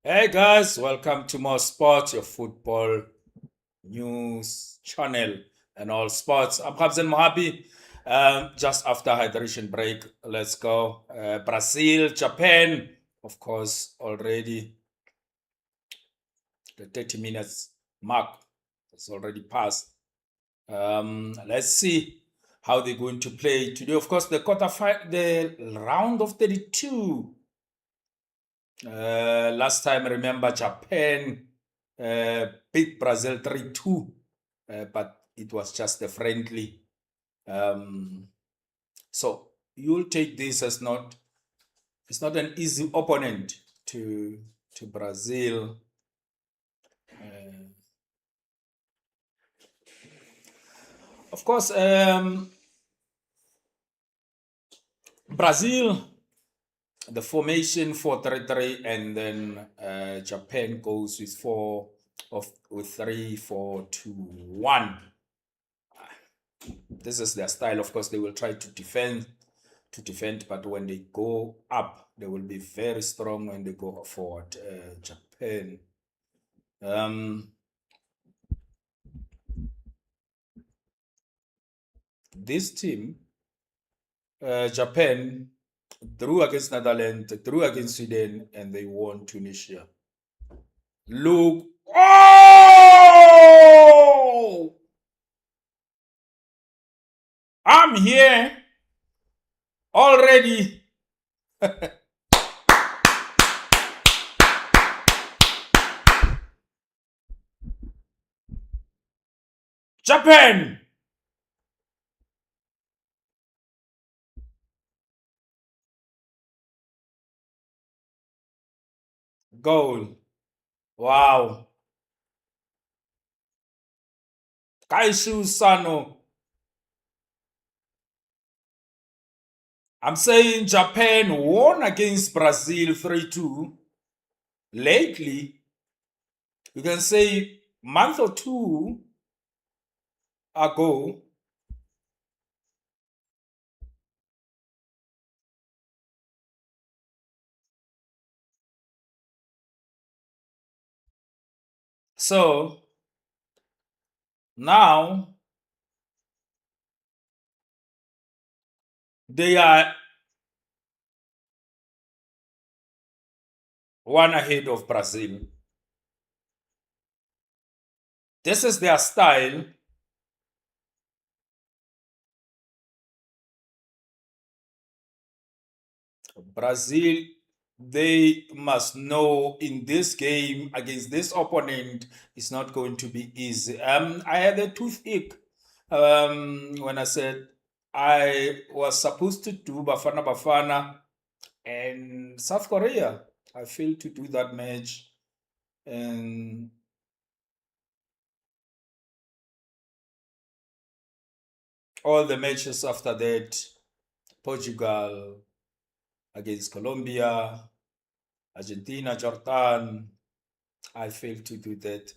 Hey guys, welcome to More Sports, your football news channel and all sports. I'm Gapzen Mohapi. Just after hydration break, let's go. Brazil, Japan, of course, already the 30 minutes mark has already passed. Let's see how they're going to play today. Of course, the round of 32. Last time, remember, Japan beat Brazil 3-2, but it was just a friendly. So you'll take this as it's not an easy opponent to Brazil. Of course, Brazil, the formation 4-3-3, and then Japan goes with 3-4-2-1. This is their style. Of course, they will try to defend, but when they go up, they will be very strong when they go forward. Japan. This team, Japan, drew against Netherlands, drew against Sweden, and they won Tunisia. Look. Oh! I'm here already. Japan. Goal. Wow. Kaishu Sano. I'm saying Japan won against Brazil 3-2. Lately, you can say month or two ago, so now they are one ahead of Brazil. This is their style. Brazil, they must know in this game against this opponent, it's not going to be easy. I had a toothache when I said I was supposed to do Bafana Bafana and South Korea. I failed to do that match, and all the matches after that, Portugal against Colombia, Argentina, Jordan, I failed to do that.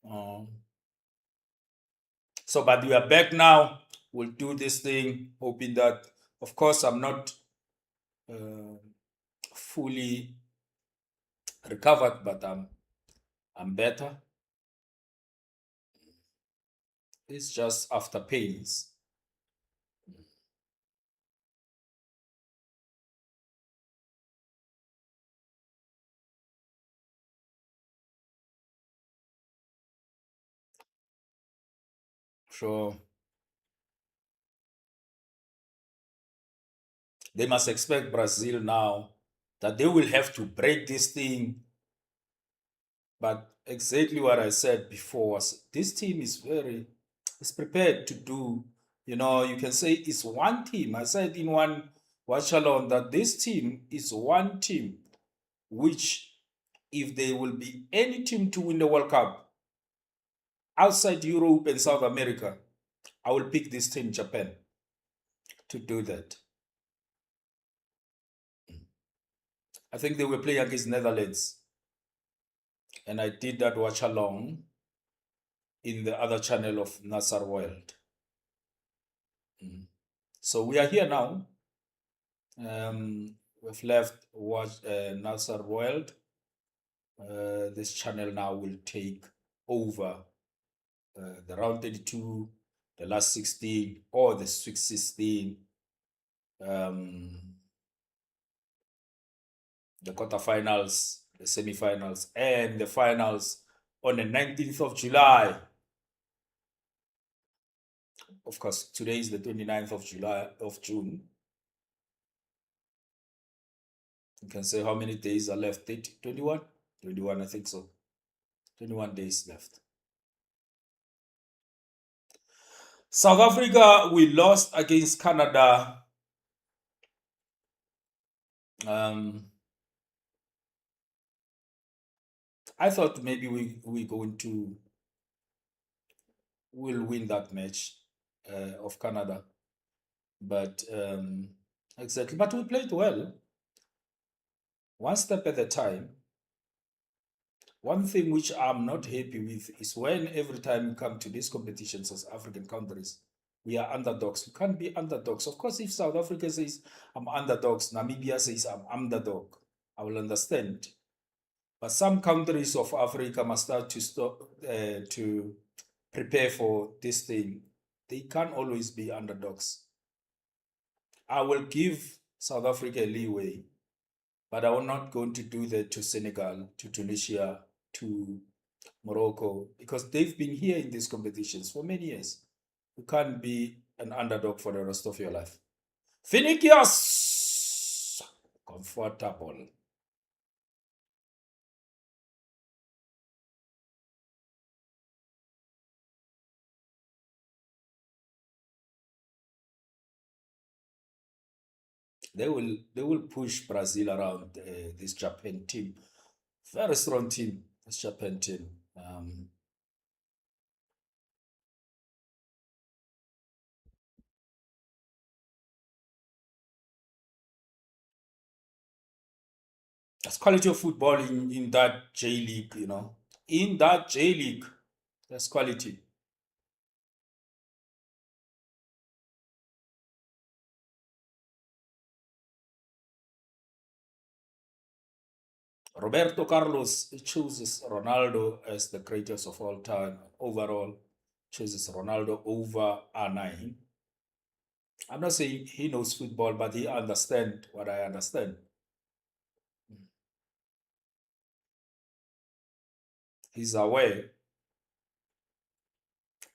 Um, so, but we are back now. We'll do this thing, hoping that, of course, I'm not fully recovered, but I'm better. It's just after pains. So they must expect Brazil now that they will have to break this thing. But exactly what I said before was this team is prepared to do. You can say it's one team. I said in one Watchalong that this team is one team, which if there will be any team to win the World Cup outside Europe and South America, I will pick this team, Japan, to do that. I think they were playing against Netherlands, and I did that watch along in the other channel of Nasar World. So we are here now. We've left watch Nasser World. This channel now will take over the round 32, the last 16, or the Sweet 16, the quarterfinals, the semifinals, and the finals on the 19th of July. Of course, today is the 29th of July of June. You can say how many days are left? 30, 21? 21, I think so. 21 days left. South Africa, we lost against Canada. I thought maybe we're going to will win that match of Canada, but exactly. But we played well, one step at a time. One thing which I'm not happy with is when every time we come to these competitions as African countries, we are underdogs. We can't be underdogs. Of course, if South Africa says I'm underdogs, Namibia says I'm underdog, I will understand. But some countries of Africa must start to stop to prepare for this thing. They can't always be underdogs. I will give South Africa leeway, but I will not going to do that to Senegal, to Tunisia, to Morocco, because they've been here in these competitions for many years. You can't be an underdog for the rest of your life. Finicius, comfortable. They will push Brazil around this Japan team. Very strong team, this Japan team. That's quality of football in that J League, you know. In that J League, that's quality. Roberto Carlos chooses Ronaldo as the greatest of all time. Overall, chooses Ronaldo over R9. I'm not saying he knows football, but he understands what I understand. He's aware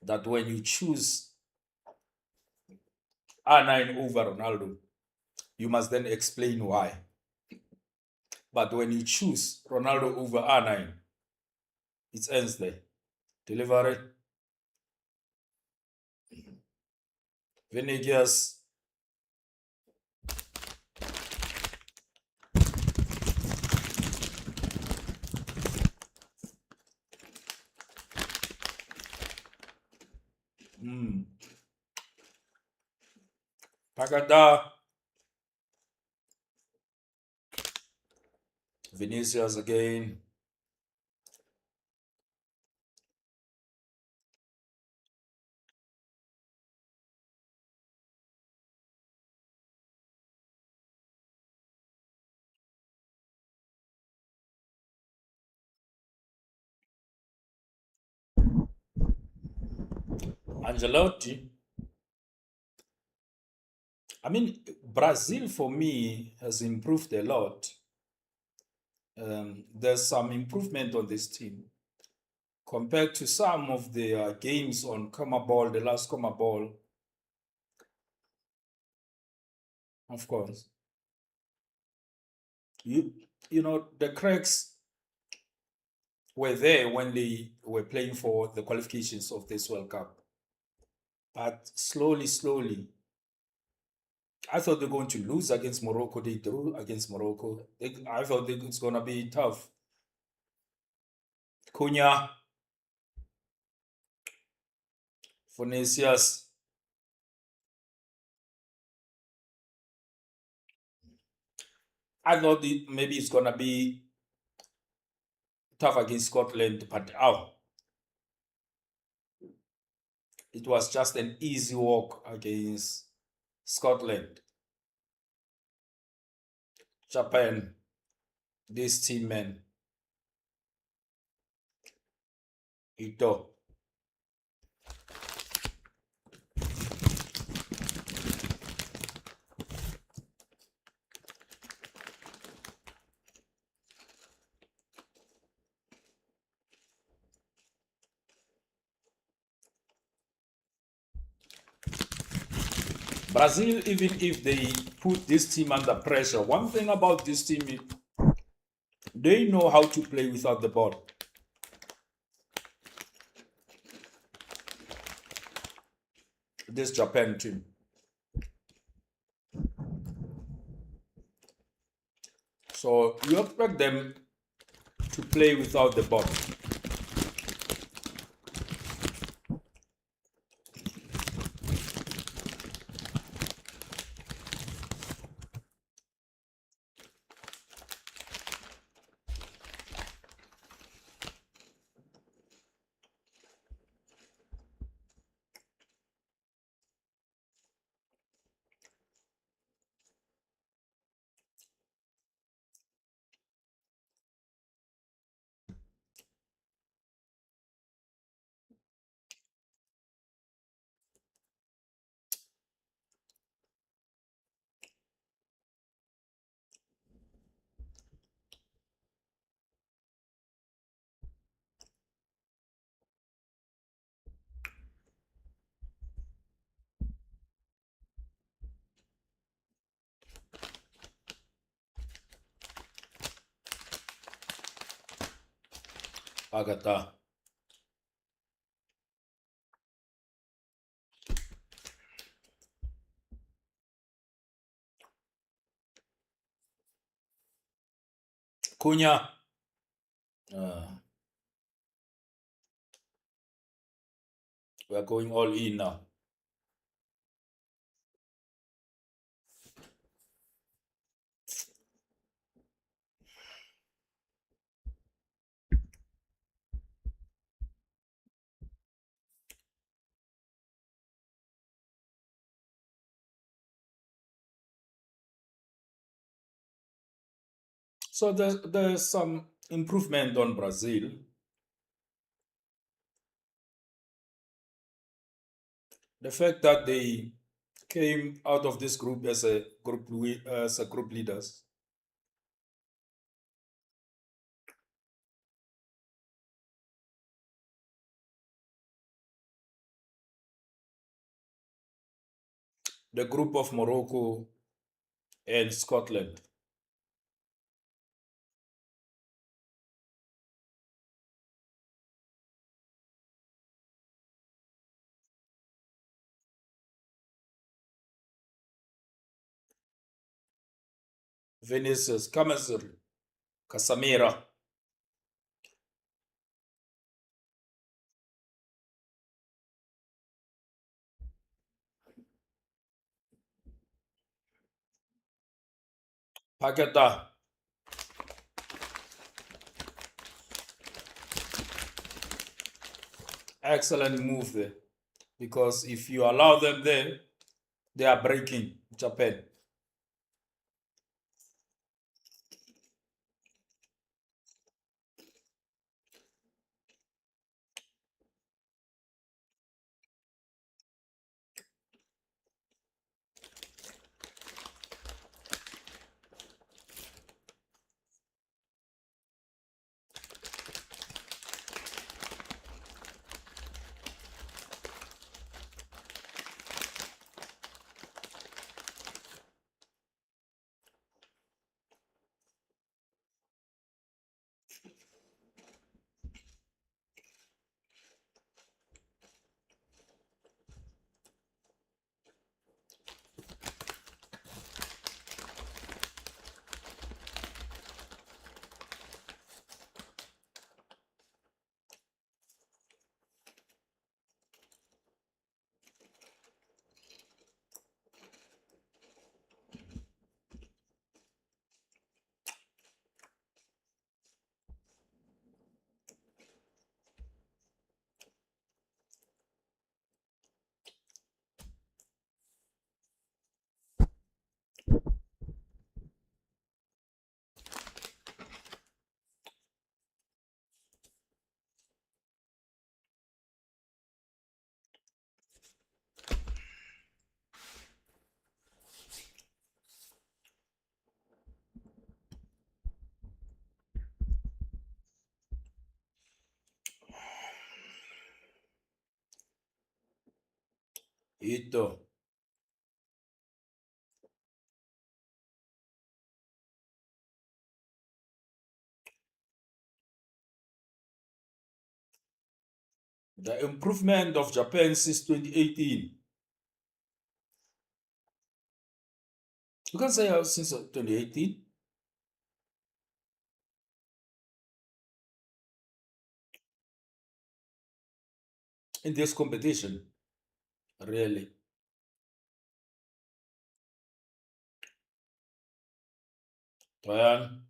that when you choose R9 over Ronaldo, you must then explain why. But when you choose Ronaldo over R9, it ends there. Delivery, Venegas. Pagada, Vinicius again. Angelotti. I mean, Brazil for me has improved a lot. There's some improvement on this team compared to some of the games on Ball, the last Ball, of course. You you know the cracks were there when they were playing for the qualifications of this World Cup, but slowly, I thought they're going to lose against Morocco. They drew against Morocco. I thought it's going to be tough. Cunha, Vinicius. I thought maybe it's going to be tough against Scotland, but it was just an easy walk against Scotland. Japan, this team, man. Ito. Brazil, even if they put this team under pressure, one thing about this team is they know how to play without the ball. This Japan team. So you expect them to play without the ball. Agata. Cunha. We are going all in now. So there's some improvement on Brazil. The fact that they came out of this group as a group leaders. The group of Morocco and Scotland. Vinicius, Casemiro, Paquetá. Excellent move there. Because if you allow them there, they are breaking Japan. Ito. The improvement of Japan since 2018. You can say since 2018. In this competition, really. Well,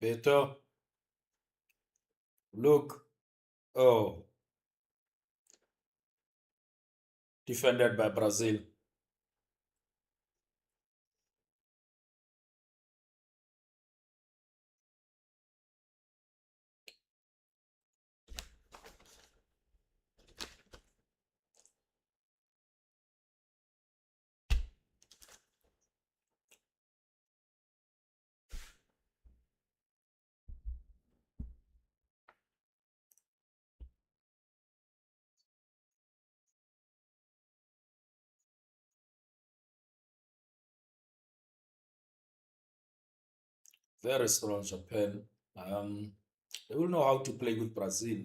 better. Look. Oh, defended by Brazil. Very strong Japan. Um, they will know how to play with Brazil.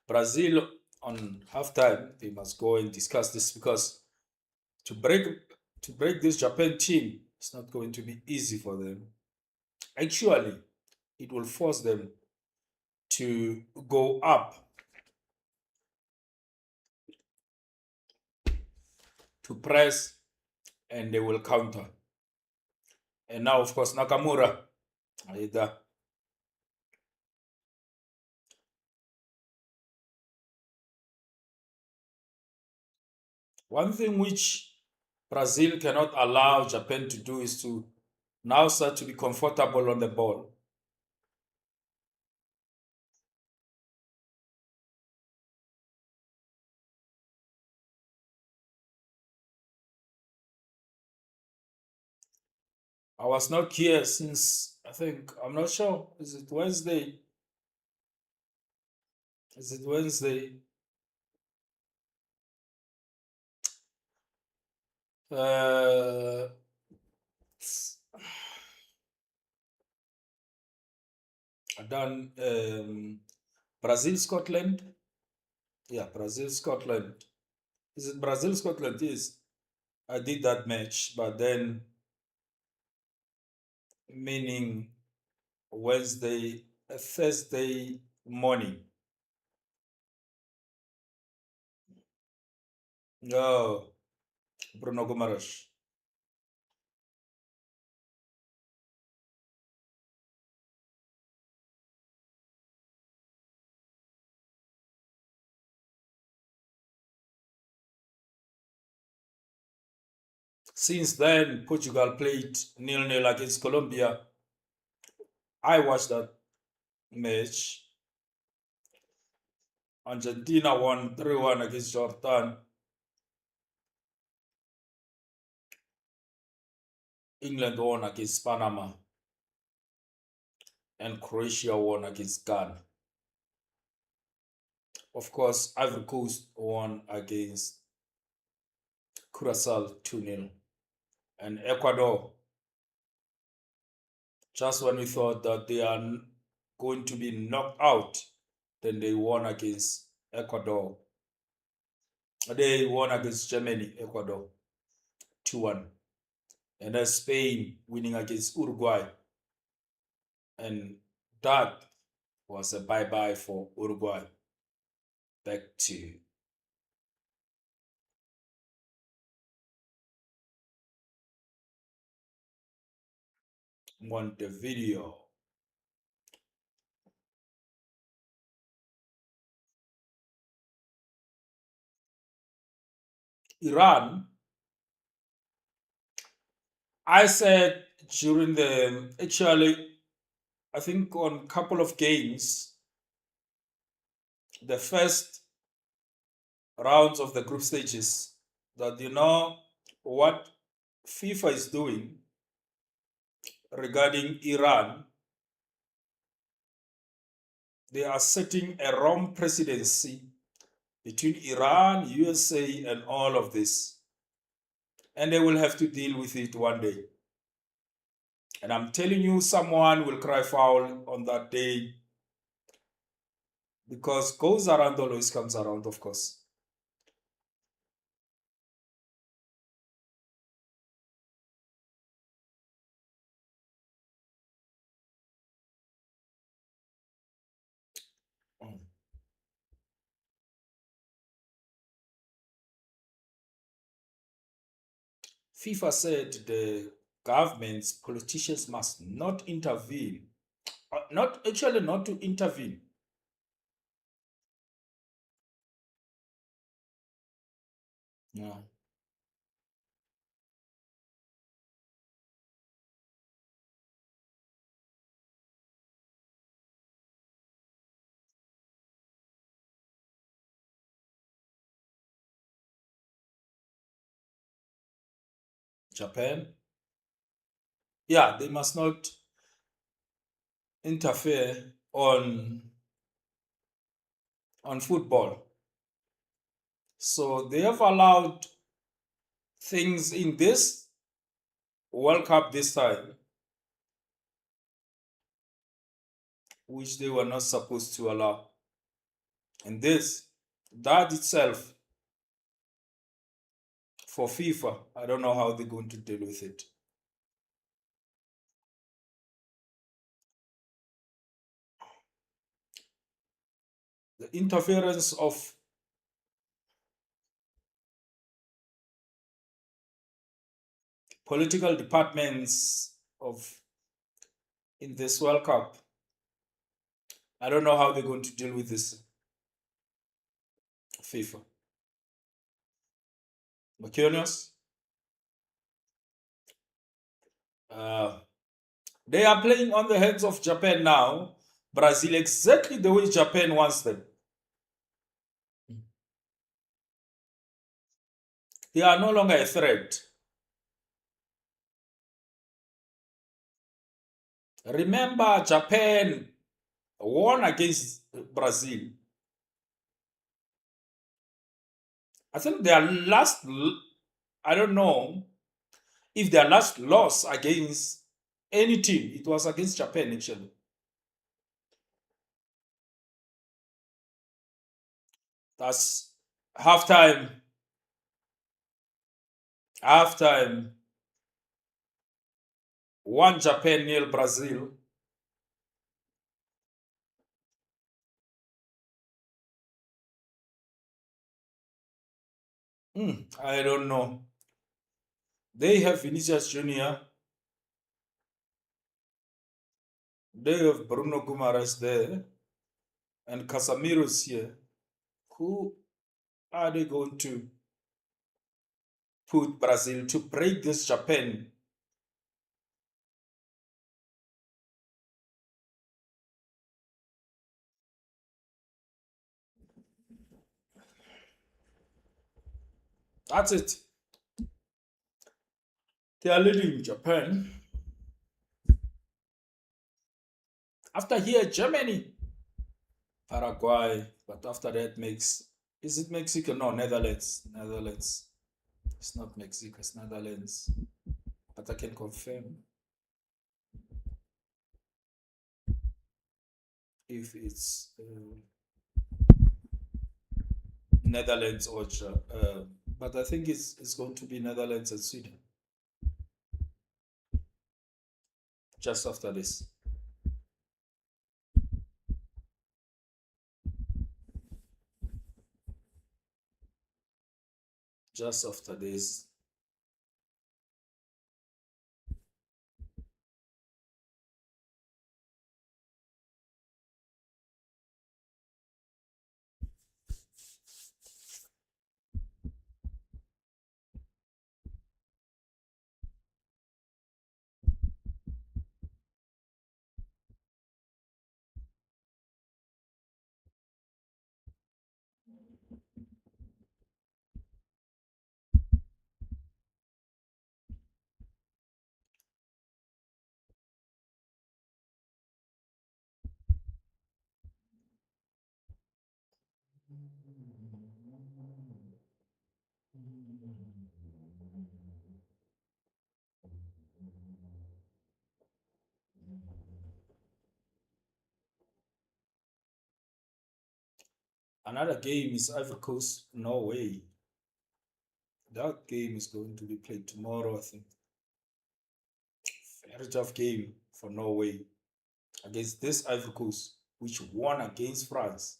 Brazil on halftime, they must go and discuss this because to break to break this Japan team, it's not going to be easy for them. Actually, it will force them to go up to press and they will counter. And now, of course, Nakamura. Either. One thing which Brazil cannot allow Japan to do is to now start to be comfortable on the ball. I was not here since I think I'm not sure. Is it Wednesday? Is it Wednesday? Uh, I done Brazil Scotland. Yeah, Brazil Scotland. Is it Brazil Scotland? Yes, I did that match, but then meaning Wednesday, Thursday morning. No, Bruno Gomares. Since then, Portugal played nil-nil against Colombia. I watched that match. Argentina won 3-1 against Jordan. England won against Panama. And Croatia won against Ghana. Of course, Ivory Coast won against Curacao 2-0. And Ecuador, just when we thought that they are going to be knocked out, then they won against Ecuador. They won against Germany, Ecuador 2-1. And then Spain winning against Uruguay. And that was a bye-bye for Uruguay. Back to Montevideo. Iran, I said during actually, I think on a couple of games, the first rounds of the group stages, that what FIFA is doing regarding Iran, they are setting a wrong presidency between Iran, USA, and all of this. And they will have to deal with it one day. And I'm telling you, someone will cry foul on that day, because goes around always comes around, of course. Mm. FIFA said the governments, politicians must not intervene. Not actually not to intervene. Yeah. Japan. Yeah, they must not interfere on football. So they have allowed things in this World Cup this time, which they were not supposed to allow. And that itself, for FIFA, I don't know how they're going to deal with it. The interference of political departments of in this World Cup, I don't know how they're going to deal with this FIFA. Mercurius, uh, they are playing on the heads of Japan now. Brazil, exactly the way Japan wants them. They are no longer a threat. Remember, Japan won against Brazil. I think their last, I don't know if their last loss against any team, it was against Japan actually. That's halftime. Halftime, one Japan nil Brazil. I don't know. They have Vinicius Junior. They have Bruno Gumares there, and Casemiro's here. Who are they going to put Brazil to break this Japan? That's it. They are leading Japan. After here, Germany, Paraguay, but after that makes is it Mexico? No, Netherlands. Netherlands. It's not Mexico, it's Netherlands. But I can confirm if it's Netherlands or but I think it's going to be Netherlands and Sweden just after this. Just after this. Another game is Ivory Coast, Norway. That game is going to be played tomorrow, I think. Very tough game for Norway against this Ivory Coast, which won against France.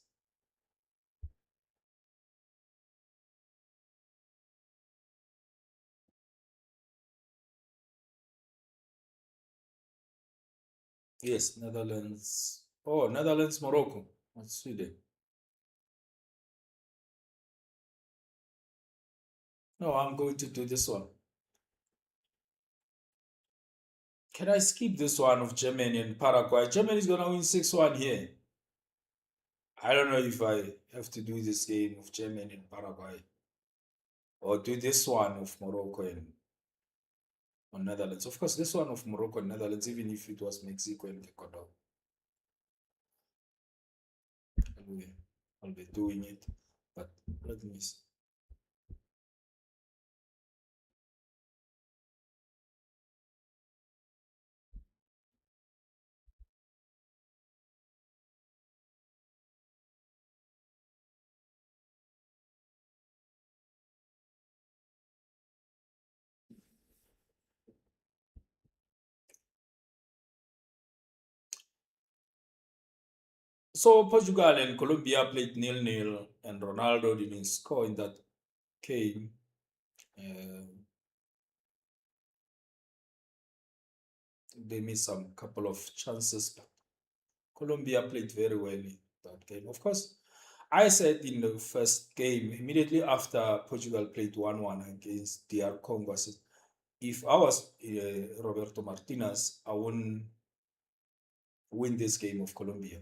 Yes, Netherlands. Oh, Netherlands, Morocco, and Sweden. No, I'm going to do this one. Can I skip this one of Germany and Paraguay? Germany is going to win 6-1 here. I don't know if I have to do this game of Germany and Paraguay or do this one of Morocco and Netherlands. Of course, this one of Morocco and Netherlands, even if it was Mexico and Ecuador, I'll be doing it. But let me see. So Portugal and Colombia played nil-nil, and Ronaldo didn't score in that game. Uh, they missed some couple of chances, but Colombia played very well in that game. Of course, I said in the first game, immediately after Portugal played 1-1 against DR Congo, I said, if I was Roberto Martinez, I wouldn't win this game of Colombia.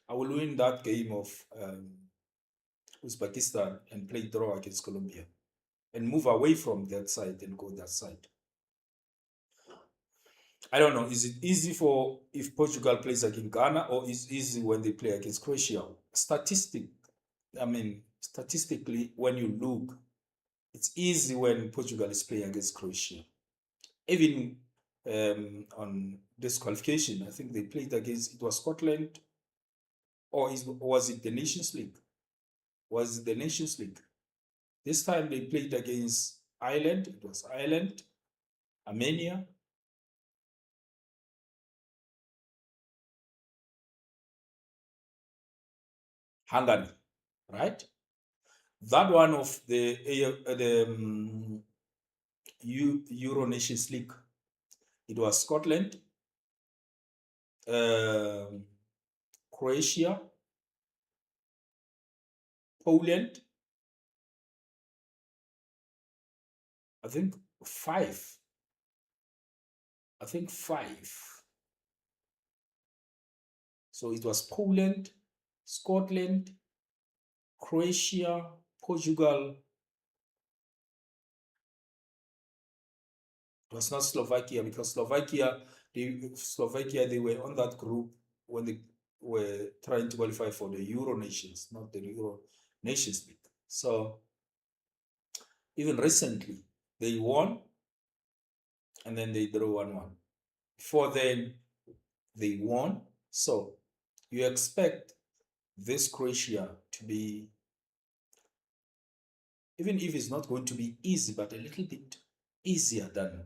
I will win that game of Uzbekistan and play draw against Colombia and move away from that side and go that side. I don't know. Is it easy for if Portugal plays against Ghana, or is it easy when they play against Croatia? Statistically, when you look, it's easy when Portugal is playing against Croatia. Even on this qualification, I think they played against, it was Scotland, or was it the Nations League? Was it the Nations League? This time they played against Ireland. It was Ireland, Armenia, Hungary, right? That one of the Euro Nations League. It was Scotland, um, Croatia, Poland. I think five. I think five. So it was Poland, Scotland, Croatia, Portugal. It was not Slovakia, because Slovakia they were on that group when they were trying to qualify for the Euro Nations, not the Euro Nations League. So even recently they won and then they drew 1-1. Before then they won. So you expect this Croatia to be, even if it's not going to be easy, but a little bit easier than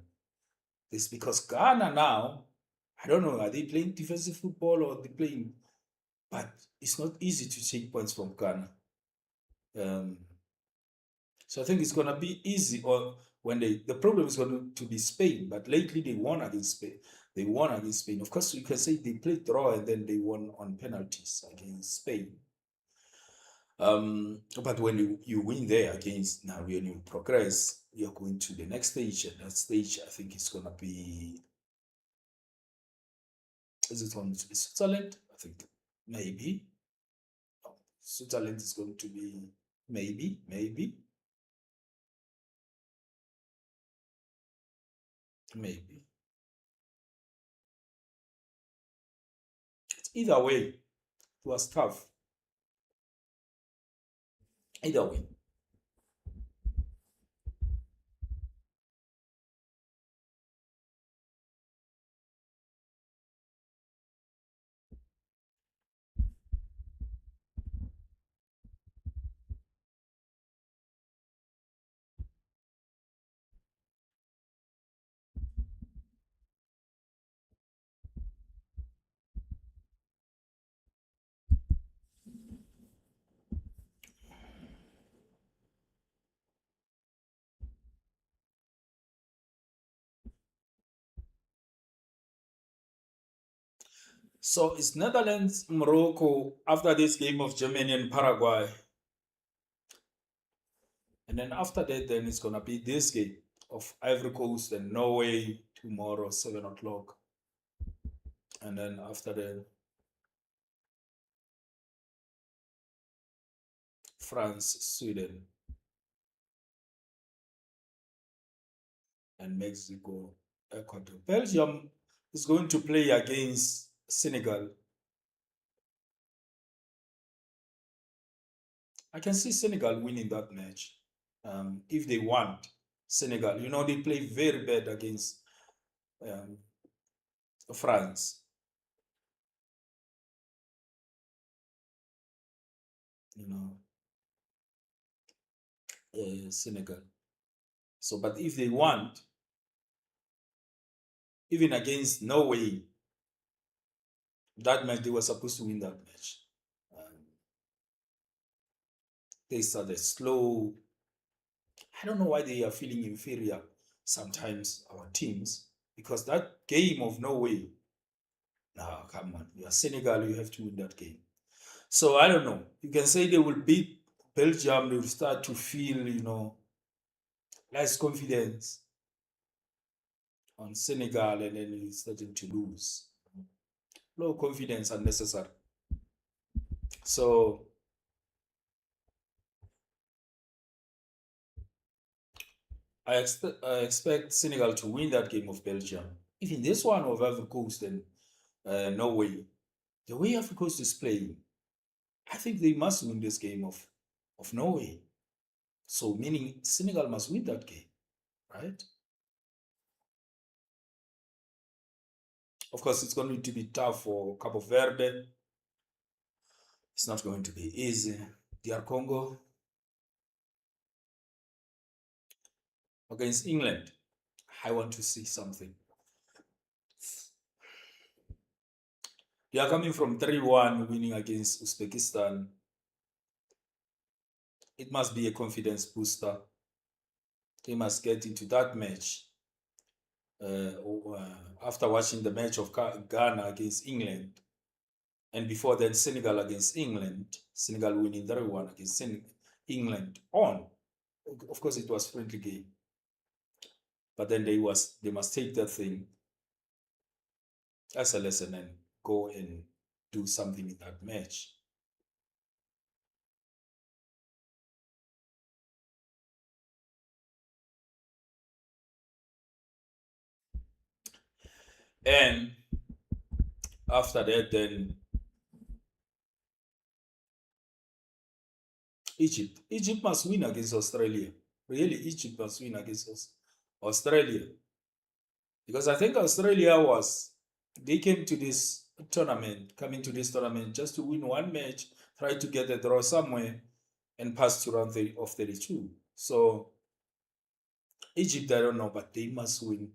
this, because Ghana now, I don't know, are they playing defensive football or they playing, but it's not easy to take points from Ghana. Um, so I think it's gonna be easy, or when the problem is going to be Spain, but lately they won against Spain. They won against Spain. Of course, you can say they played draw and then they won on penalties against Spain. But when you win there against, now when you progress, you're going to the next stage, and that stage I think is gonna be, is it going to be Switzerland? I think maybe. No, Switzerland is going to be maybe. It's either way, it was tough. Either way. So it's Netherlands, Morocco after this game of Germany and Paraguay. And then after that, then it's gonna be this game of Ivory Coast and Norway tomorrow, 7 o'clock. And then after that, France, Sweden, and Mexico, Ecuador. Belgium is going to play against Senegal. I can see Senegal winning that match if they want. Senegal, they play very bad against um, France. You know, Senegal. So, but if they want, even against Norway, that match they were supposed to win that match. Um, they started slow. I don't know why they are feeling inferior sometimes, our teams, because that game of Norway, no, come on, you are Senegal, you have to win that game. So I don't know. You can say they will beat Belgium, they will start to feel, less confidence on Senegal, and then it's starting to lose. Low confidence unnecessary. So I expect Senegal to win that game of Belgium. Even this one of Ivory Coast and Norway, the way Ivory Coast is playing, I think they must win this game of Norway. So meaning Senegal must win that game, right? Of course, it's going to be tough for Cabo Verde. It's not going to be easy. DR Congo against England. I want to see something. They are coming from 3-1 winning against Uzbekistan. It must be a confidence booster. They must get into that match after watching the match of Ghana against England. And before that, Senegal against England. Senegal winning 3-1 against England on. Of course, it was friendly game. But then they must take that thing as a lesson and go and do something in that match. And after that, then Egypt. Egypt must win against Australia. Really, Egypt must win against Australia. Because I think Australia they came to this coming to this tournament just to win one match, try to get a draw somewhere, and pass to round of 32. So Egypt, I don't know, but they must win.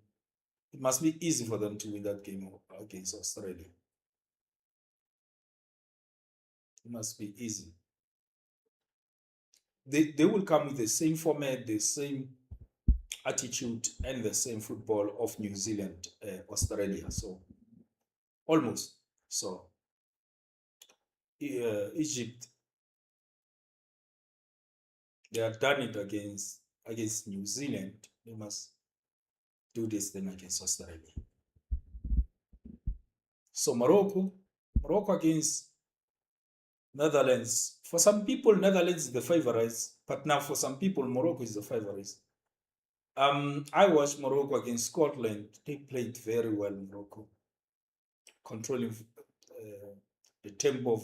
It must be easy for them to win that game against Australia. It must be easy. They will come with the same format, the same attitude, and the same football of New Zealand, Australia. So almost. So Egypt, they have done it against New Zealand. They must do this thing against Australia. So Morocco against Netherlands. For some people, Netherlands is the favorites, but now for some people, Morocco is the favorites. I watched Morocco against Scotland. They played very well, Morocco, controlling the tempo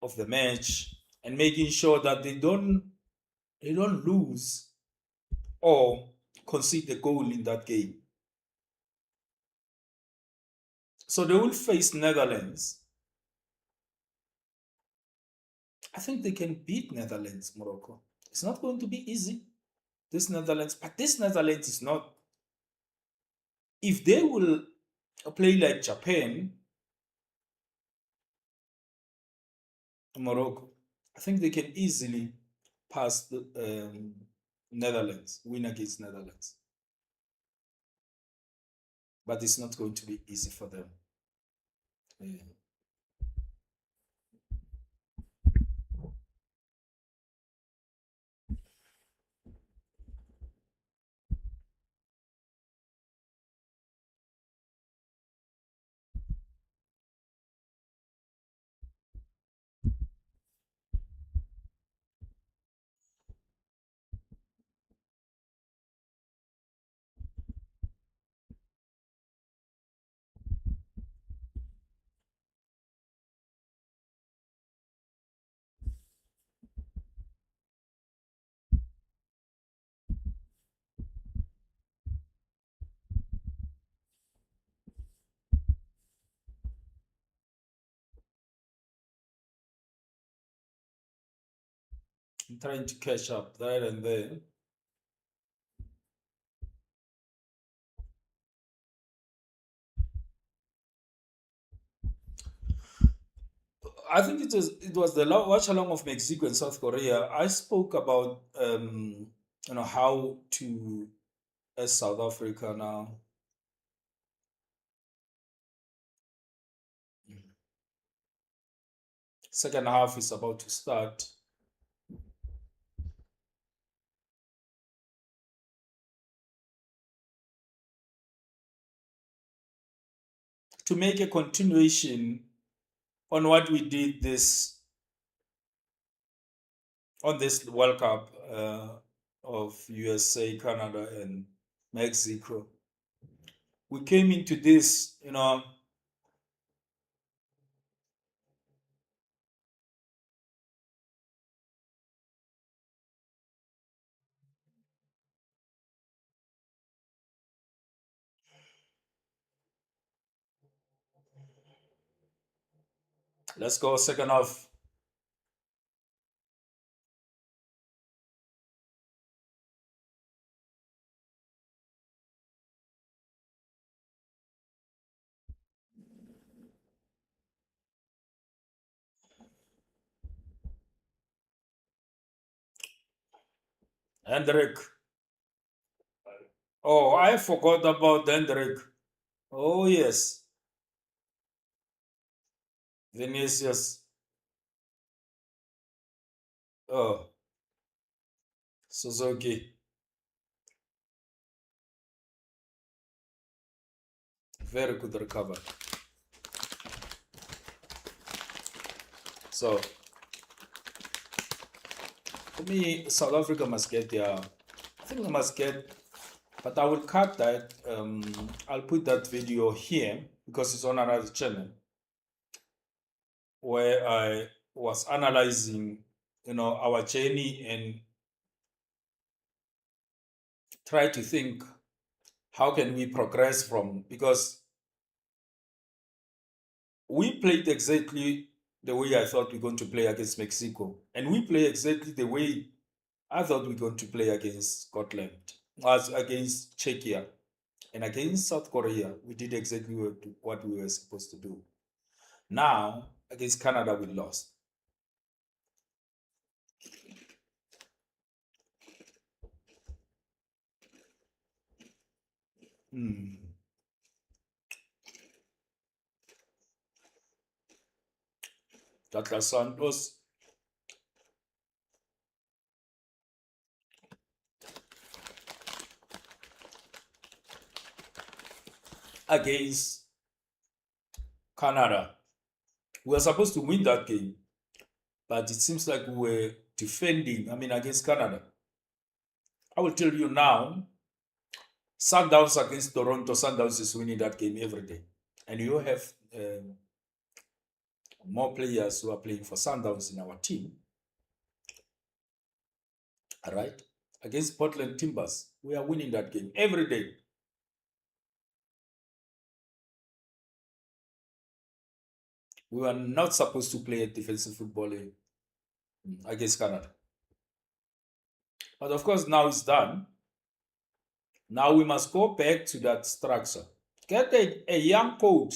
of the match and making sure that they don't lose or concede the goal in that game. So they will face Netherlands. I think they can beat Netherlands, Morocco. It's not going to be easy. But this Netherlands is not. If they will play like Japan, Morocco, I think they can easily pass the Netherlands, win against Netherlands. but it's not going to be easy for them. Yeah. I'm trying to catch up there and there. I think it was the watch along of Mexico and South Korea. I spoke about how to, as South Africa now, second half is about to start, to make a continuation on what we did this on this World Cup of USA, Canada, and Mexico. We came into this, let's go second half. Hendrik. Oh, I forgot about Hendrik. Oh, yes. Vinicius. Oh, Suzuki. Very good recover. So, for me, South Africa must get their. I think they must get, but I will cut that. I'll put that video here because it's on another channel where I was analyzing, our journey and try to think how can we progress from, because we played exactly the way I thought we are going to play against Mexico, and we play exactly the way I thought we are going to play against Scotland, as against Czechia, and against South Korea. We did exactly what we were supposed to do. Now against Canada, we lost. Hmm. Douglas Santos against Canada. We were supposed to win that game, but it seems like we were defending. I mean, against Canada. I will tell you now, Sundowns against Toronto, Sundowns is winning that game every day. And you have more players who are playing for Sundowns in our team. All right. Against Portland Timbers, we are winning that game every day. We were not supposed to play a defensive football against Canada. But of course, now it's done. Now we must go back to that structure. Get a young coach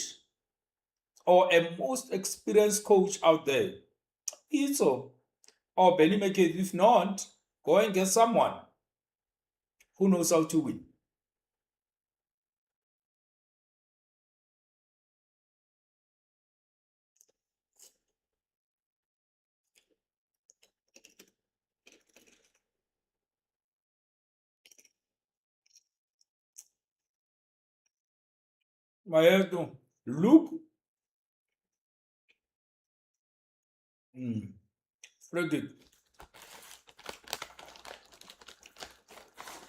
or a most experienced coach out there. Itso or Benny McKay. If not, go and get someone who knows how to win. Maeto. Look. Flick.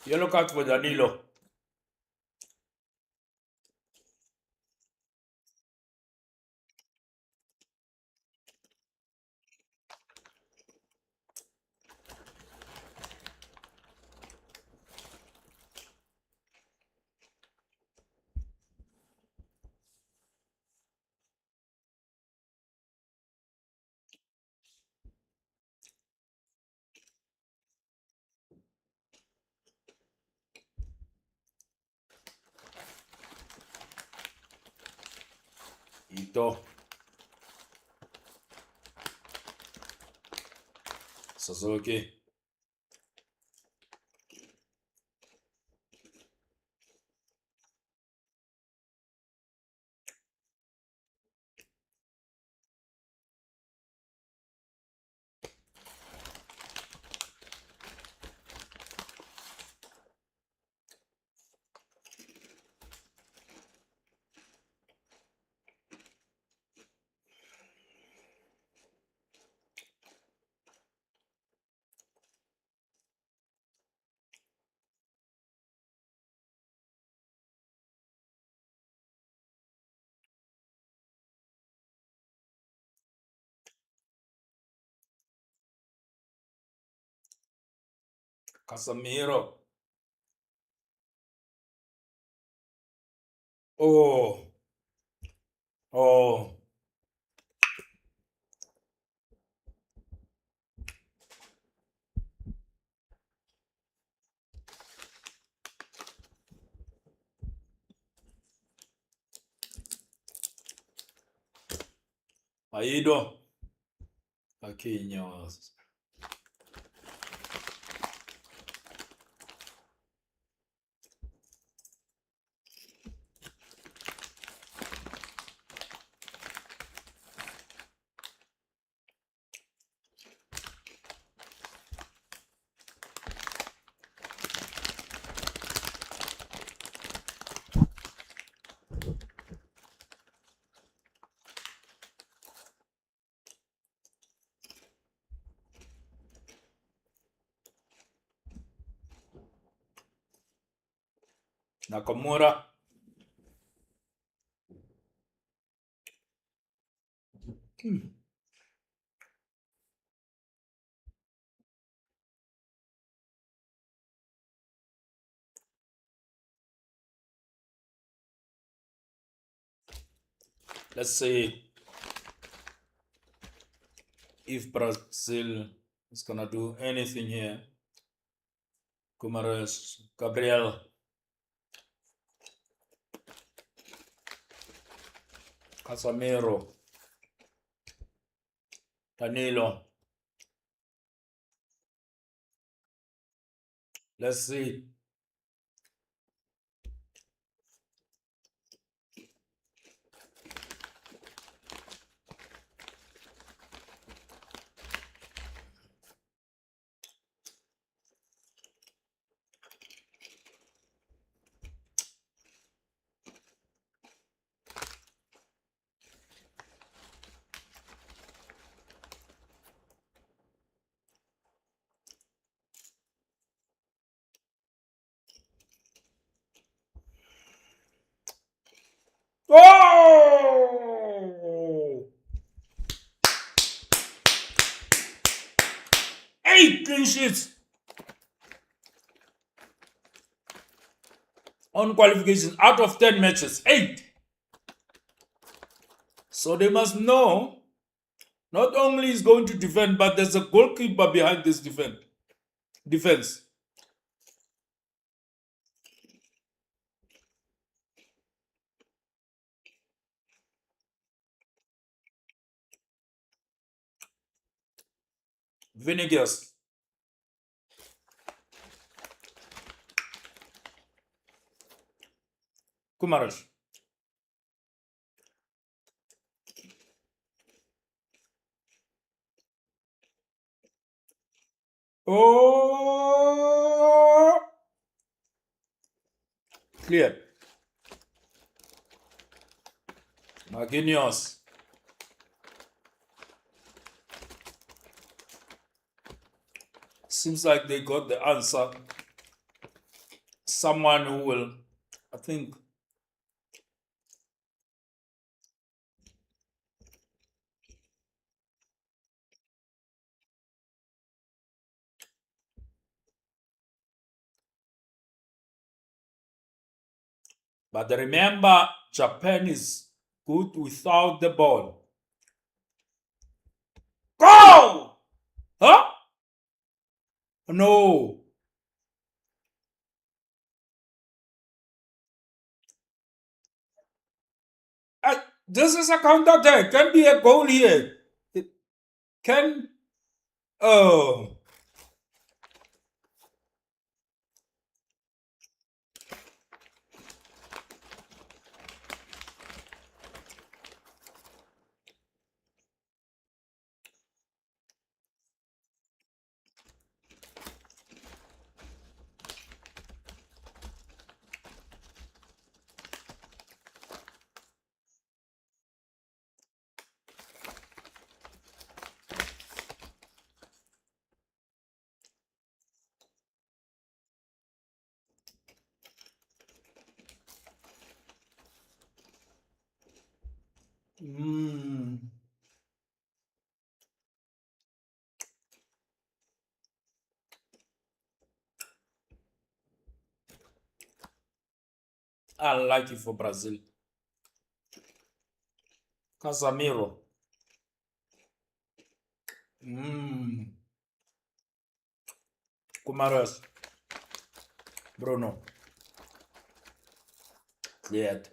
Yellow card for Danilo. Ito. Suzuki. Casemiro. Oh. Oh. Aido. Aquinhos. Nakamura. Let's see if Brazil is gonna do anything here. Gumares, Gabriel, Casemiro, Danilo. Let's see. Oh! 8 clean sheets on qualification out of 10 matches. 8. So they must know not only is going to defend, but there's a goalkeeper behind this defense. Venegas. Kumarash. Oh! Clear. Marquinhos. Seems like they got the answer. Someone who will, I think. But remember, Japan is good without the ball. Go! Huh? No. This is a counter attack. Can be a goal here. It can. Oh. Mm. Unlucky for Brazil. Casemiro. Kumaras. Bruno. Cleared.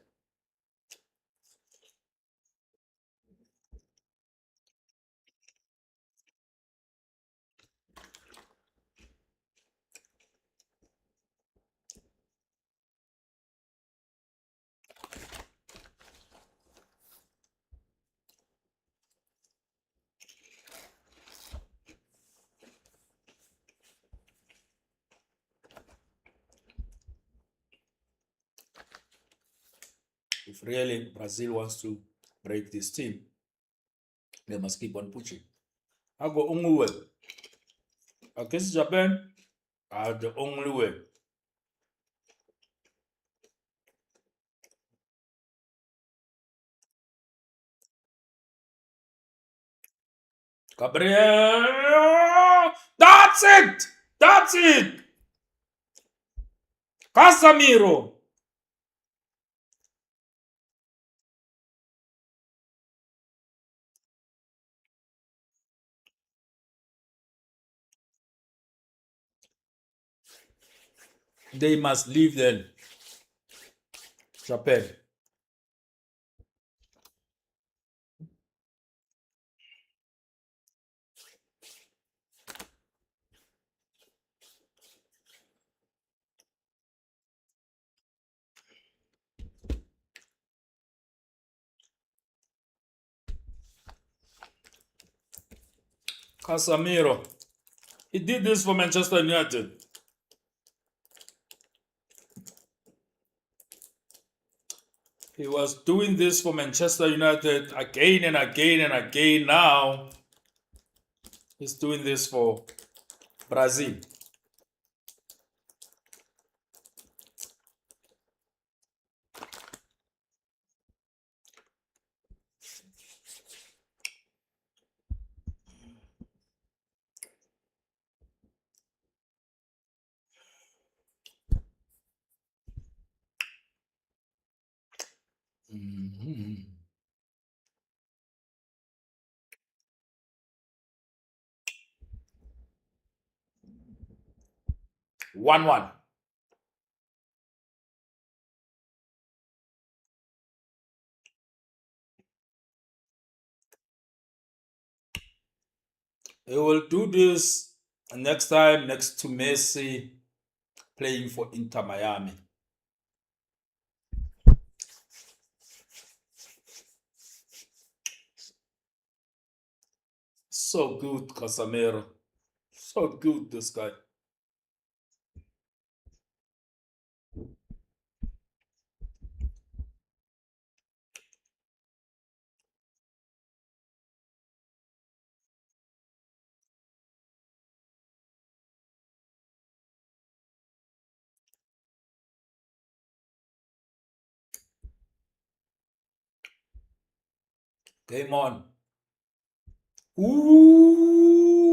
If really Brazil wants to break this team, they must keep on pushing. I go only way. Against Japan are the only way. Gabriel! That's it! That's it! Casemiro! They must leave then. Japan. Casemiro. He did this for Manchester United. He was doing this for Manchester United again and again and again. Now he's doing this for Brazil. Mhm. 1-1. He will do this next time next to Messi playing for Inter Miami. So good, Casemiro. So good, this guy. Game on. Ooh.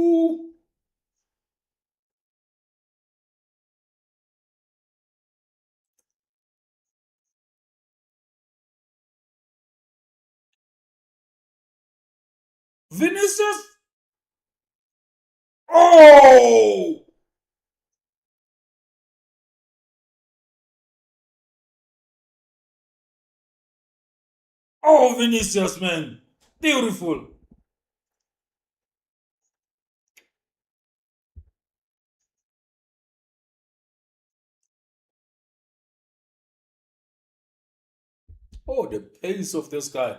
Vinicius. Oh. Oh, Vinicius, man. Beautiful. Oh, the pace of this guy.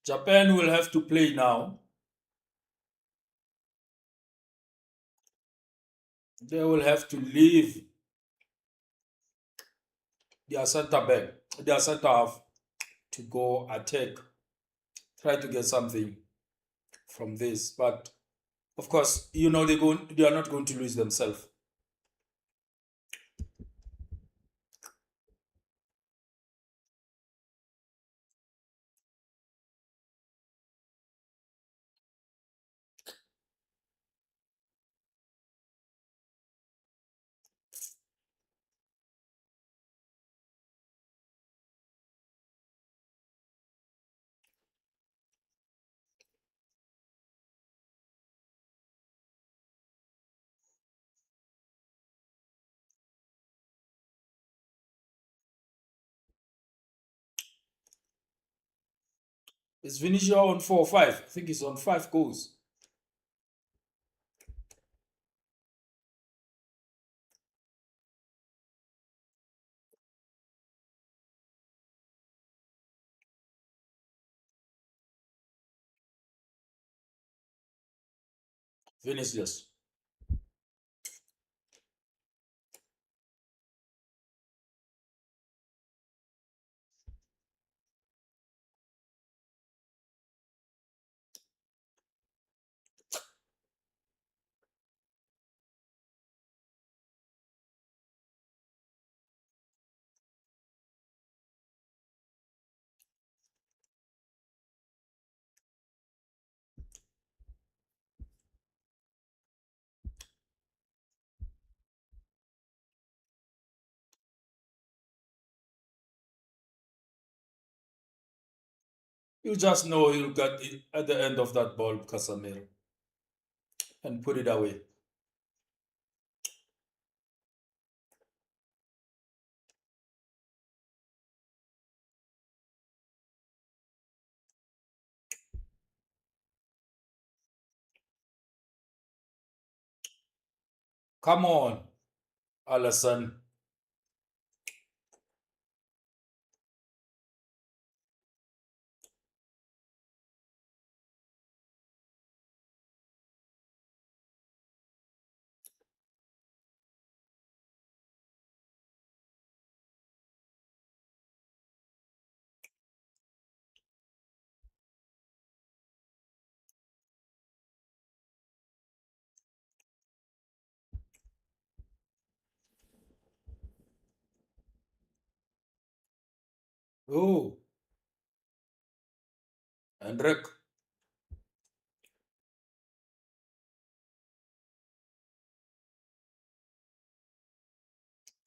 Japan will have to play now. They will have to leave their center back, their center half to go attack, try to get something from this. But of course, they are not going to lose themselves. Is Vinicius on 4 or 5? I think he's on 5 goals. Vinicius. You just know he'll get it at the end of that ball, Casemiro, and put it away. Come on, Allison. Oh, Hendrik.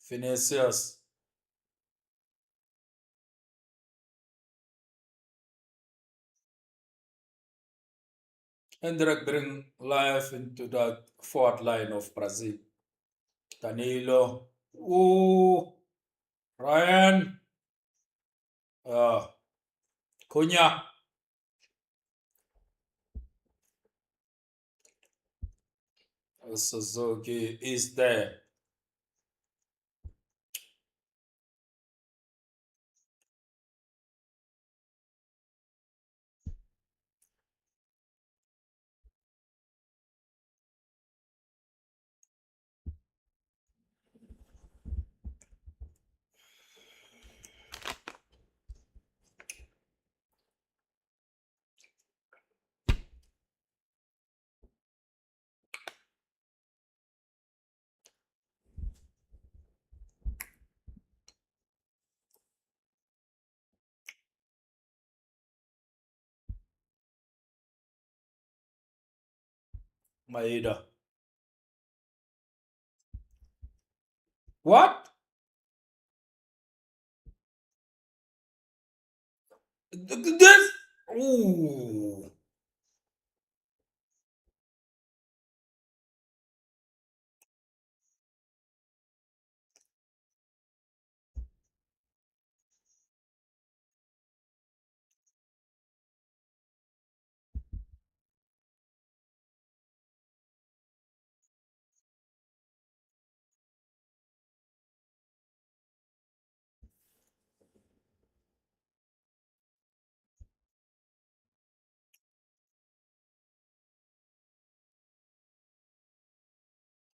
Vinicius. Hendrik bring life into that forward line of Brazil. Danilo. Oh, Ryan. Cunha. Suzuki is there. Maeda. What? This? Ooh.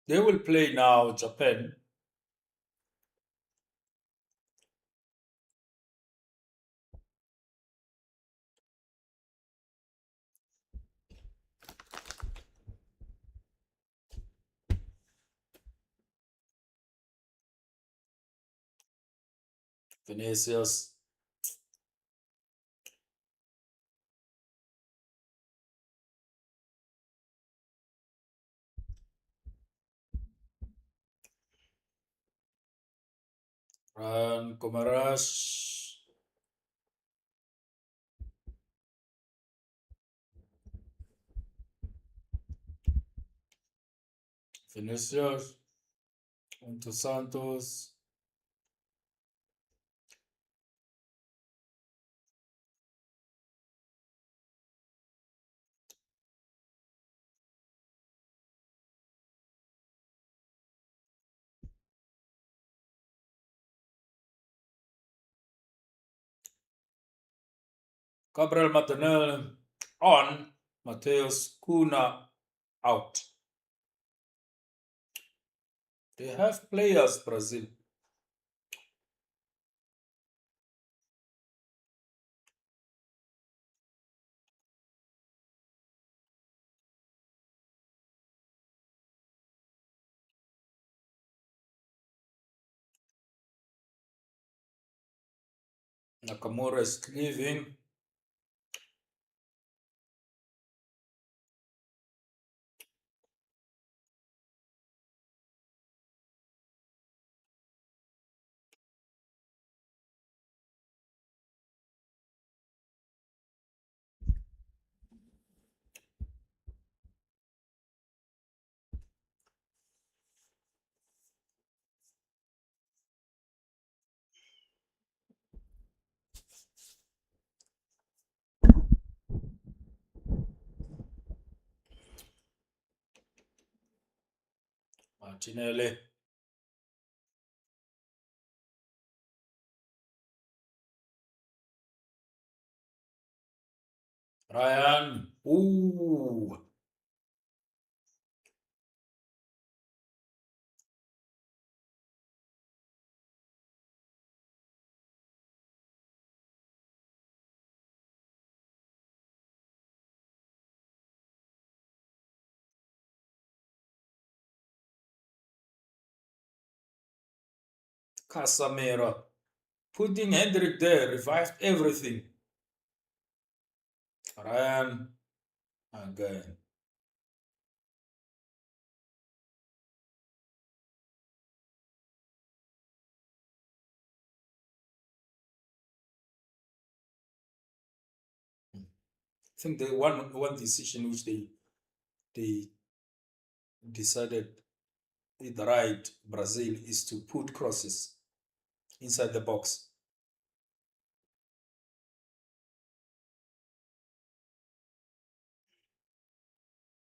They will play now, Japan. Vinicius. Ryan Comaras. Vinicius. Into Santos. Gabriel Martinelli on. Mateus Cunha out. They have players, Brazil. Nakamura is leaving. Martinelli. Ryan. Ooh. Casemiro. Putting Hendrik there revived everything. Ryan again. I think the one decision which they decided the right Brazil is to put crosses inside the box.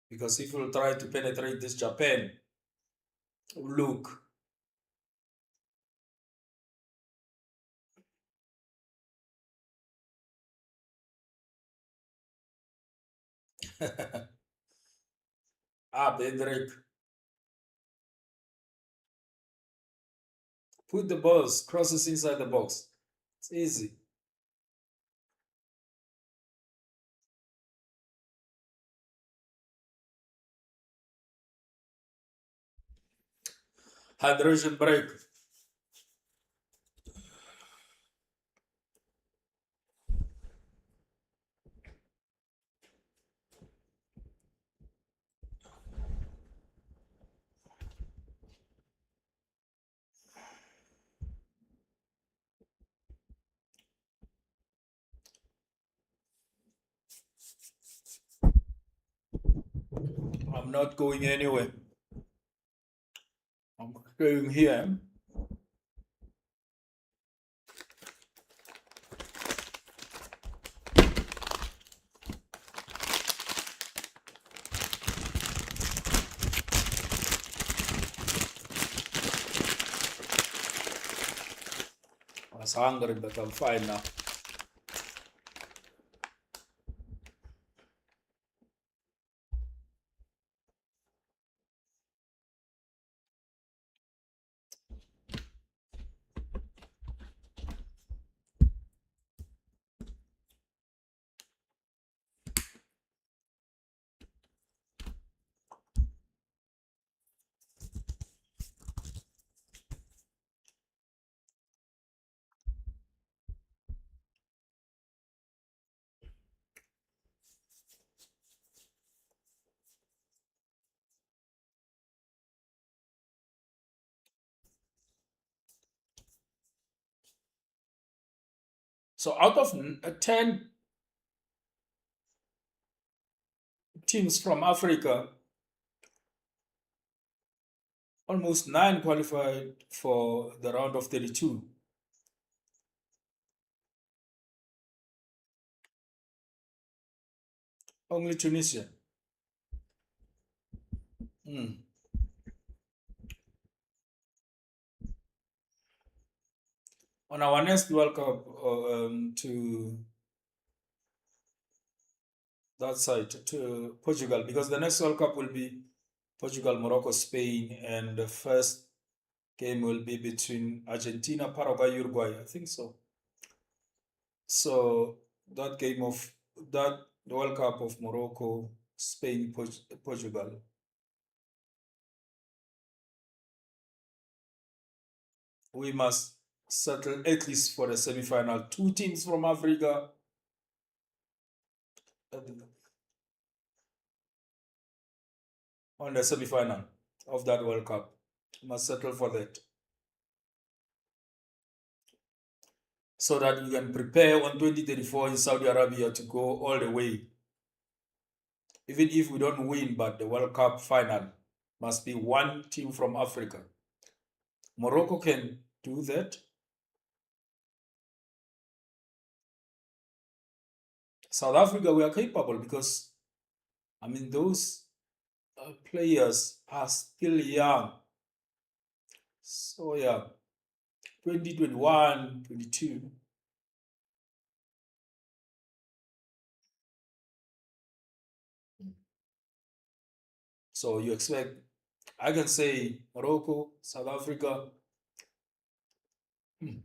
Because if you try to penetrate this Japan, look, Hendrik, put the balls, crosses inside the box. It's easy. Hydration break. I'm not going anywhere. I'm staying here. I was hungry, but I'm fine now. So out of 10 teams from Africa, almost 9 qualified for the round of 32. Only Tunisia. Mm. On our next World Cup to that side, to Portugal, because the next World Cup will be Portugal, Morocco, Spain, and the first game will be between Argentina, Paraguay, Uruguay. I think so. So that game of that the World Cup of Morocco, Spain, Portugal, we must settle at least for the semi-final. Two teams from Africa uh, on the semi-final of that World Cup. Must settle for that so that we can prepare on 2034 in Saudi Arabia to go all the way. Even if we don't win, but the World Cup final must be one team from Africa. Morocco can do that. South Africa, we are capable because, I mean, those players are still young. So, yeah, 2021, 22. So, you expect, I can say Morocco, South Africa. hmm,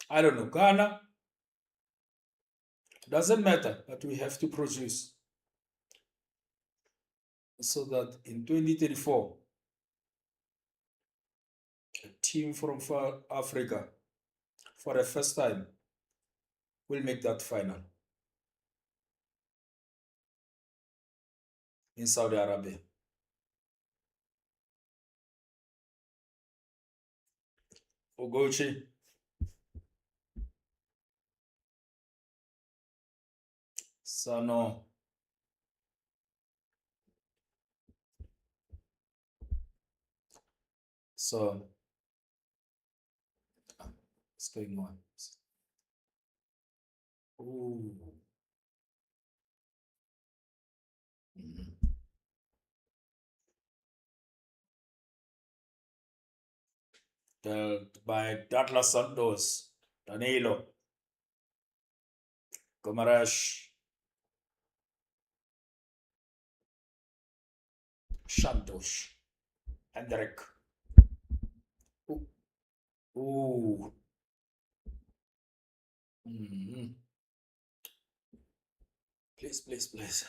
I don't know, Ghana. Doesn't matter, but we have to produce so that in 2034, a team from Africa for the first time will make that final in Saudi Arabia. Ogochi, Sano, So what's going on? Ooh. Mhm. By Douglas Santos, Danilo, Gomaresh, Santos, Hendrik. Ooh. Ooh. Mhm. Please, please, please.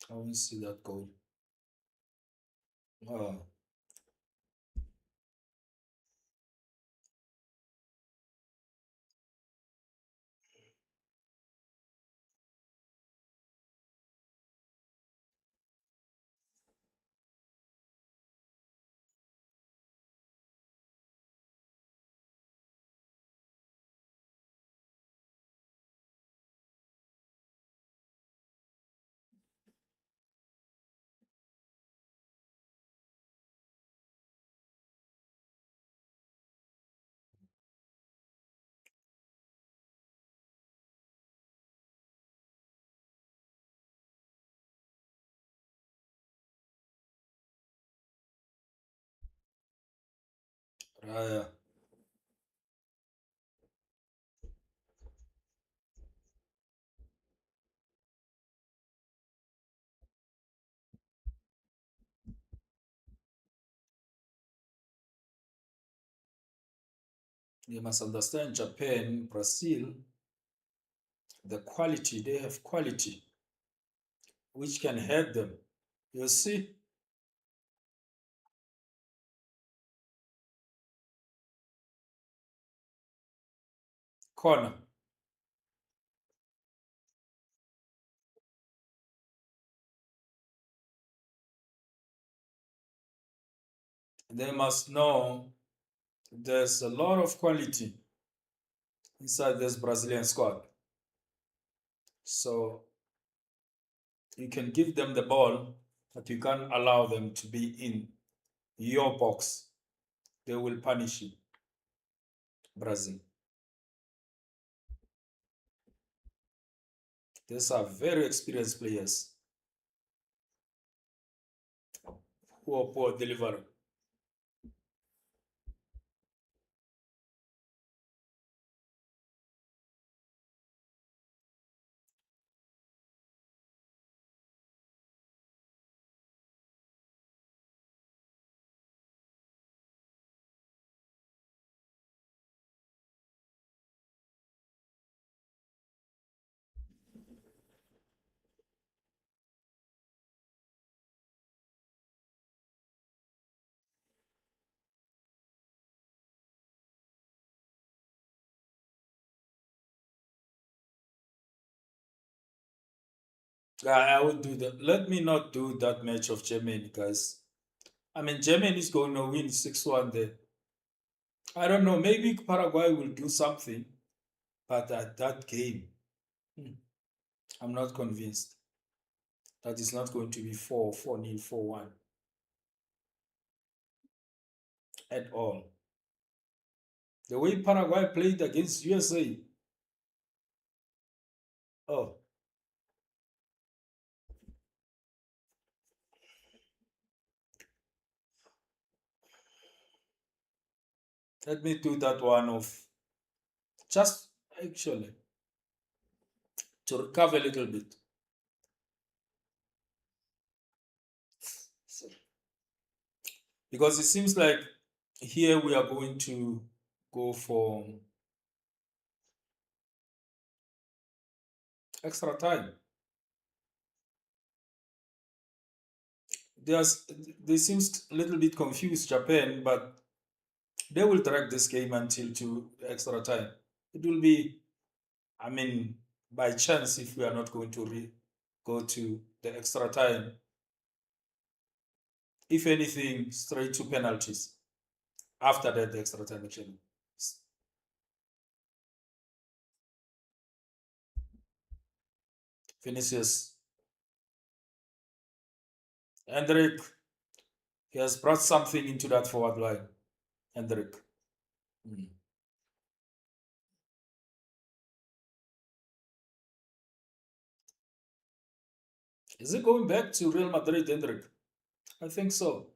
I want to see that goal. Oh, Raya. You must understand Japan, Brazil, the quality, they have quality which can help them. You see, corner. They must know there's a lot of quality inside this Brazilian squad. So you can give them the ball, but you can't allow them to be in your box. They will punish you, Brazil. These are very experienced players who are poor delivery. I would do that. Let me not do that match of Germany, guys. I mean, Germany is going to win 6-1 there. I don't know. Maybe Paraguay will do something, but at that game, hmm, I'm not convinced that it's not going to be 4-4 nil, 4-1 at all. The way Paraguay played against USA, oh, let me do that one of just actually to recover a little bit. So- because it seems like here we are going to go for extra time. There's, they seems a little bit confused, Japan, but they will drag this game until to extra time. It will be, I mean, by chance, if we are not going to go to the extra time, if anything, straight to penalties. After that, the extra time actually finishes. Hendrik, he has brought something into that forward line. Hendrik. Mm. Is he going back to Real Madrid, Hendrik? I think so.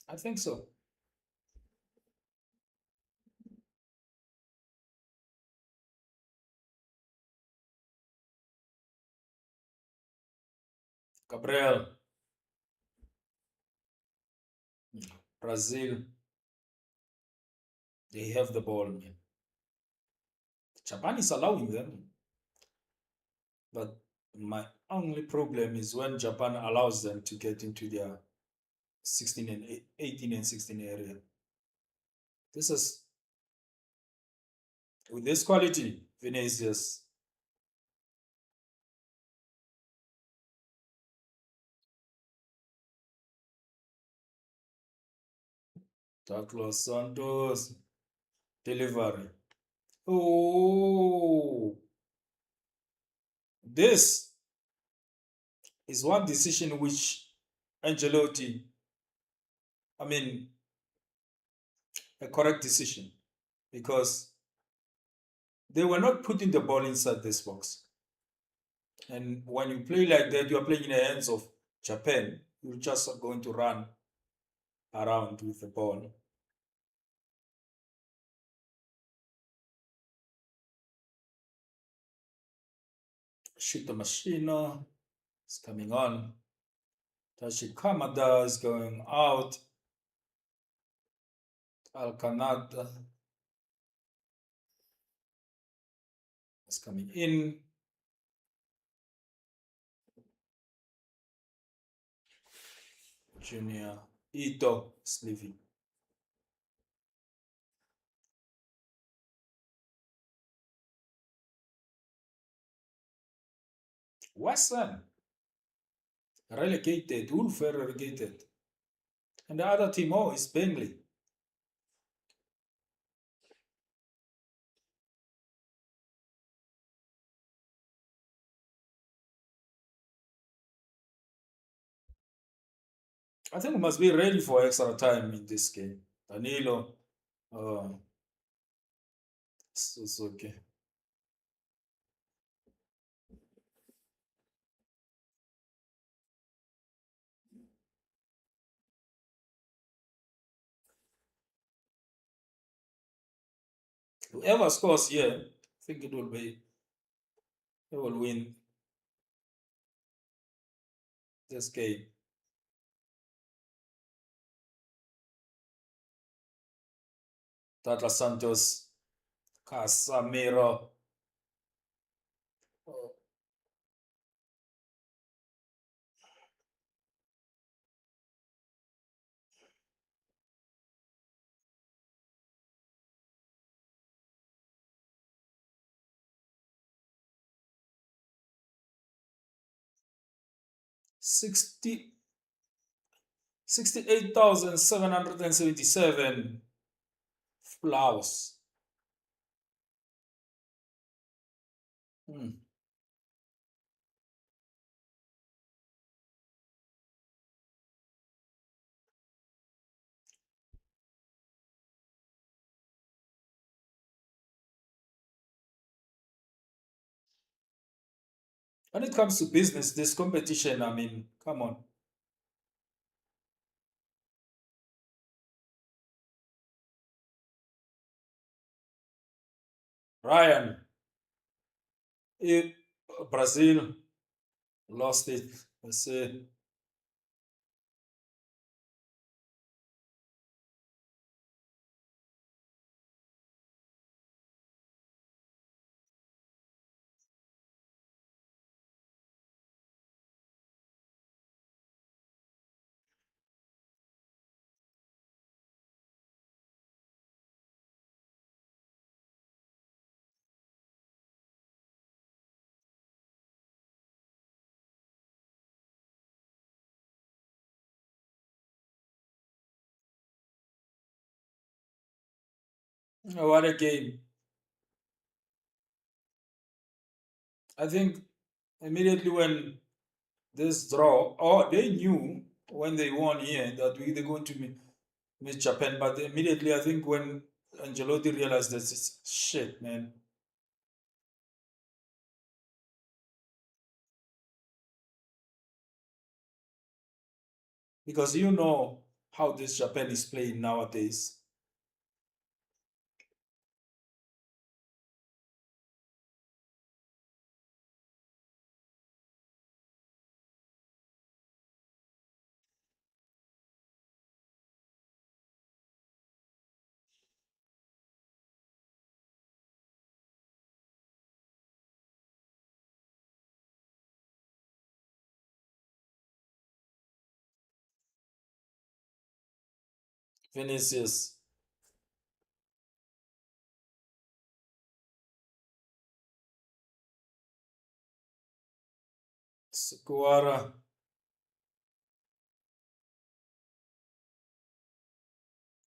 I think so. Gabriel, Brazil, they have the ball, man. Japan is allowing them, but my only problem is when Japan allows them to get into their 16 and 18 and 16 area. This is with this quality, Vinicius, Douglas Santos, delivery. Oh, this is one decision which Angelotti, I mean, a correct decision because they were not putting the ball inside this box. And when you play like that, you are playing in the hands of Japan. You're just going to run around with the ball. Shoot the machine is coming on. Tashi Kamada is going out. Alcanada is coming in. Junior Ito is leaving. Western relegated. Ulfer relegated. And the other team, oh, is Bentley. I think we must be ready for extra time in this game. Danilo, uh, it's okay. Whoever scores here, I think they will win this game. Tata Santos, Casamiro. 60, 68,777 flowers. Hmm. When it comes to business, this competition, I mean, come on. Ryan, if Brazil lost it, let's say, Oh, what a game. I think immediately when this draw, oh, they knew when they won here that they're going to meet Japan, but immediately I think when Angelotti realized that it's shit, man. Because you know how this Japan is playing nowadays. Vinicius, Sikuara,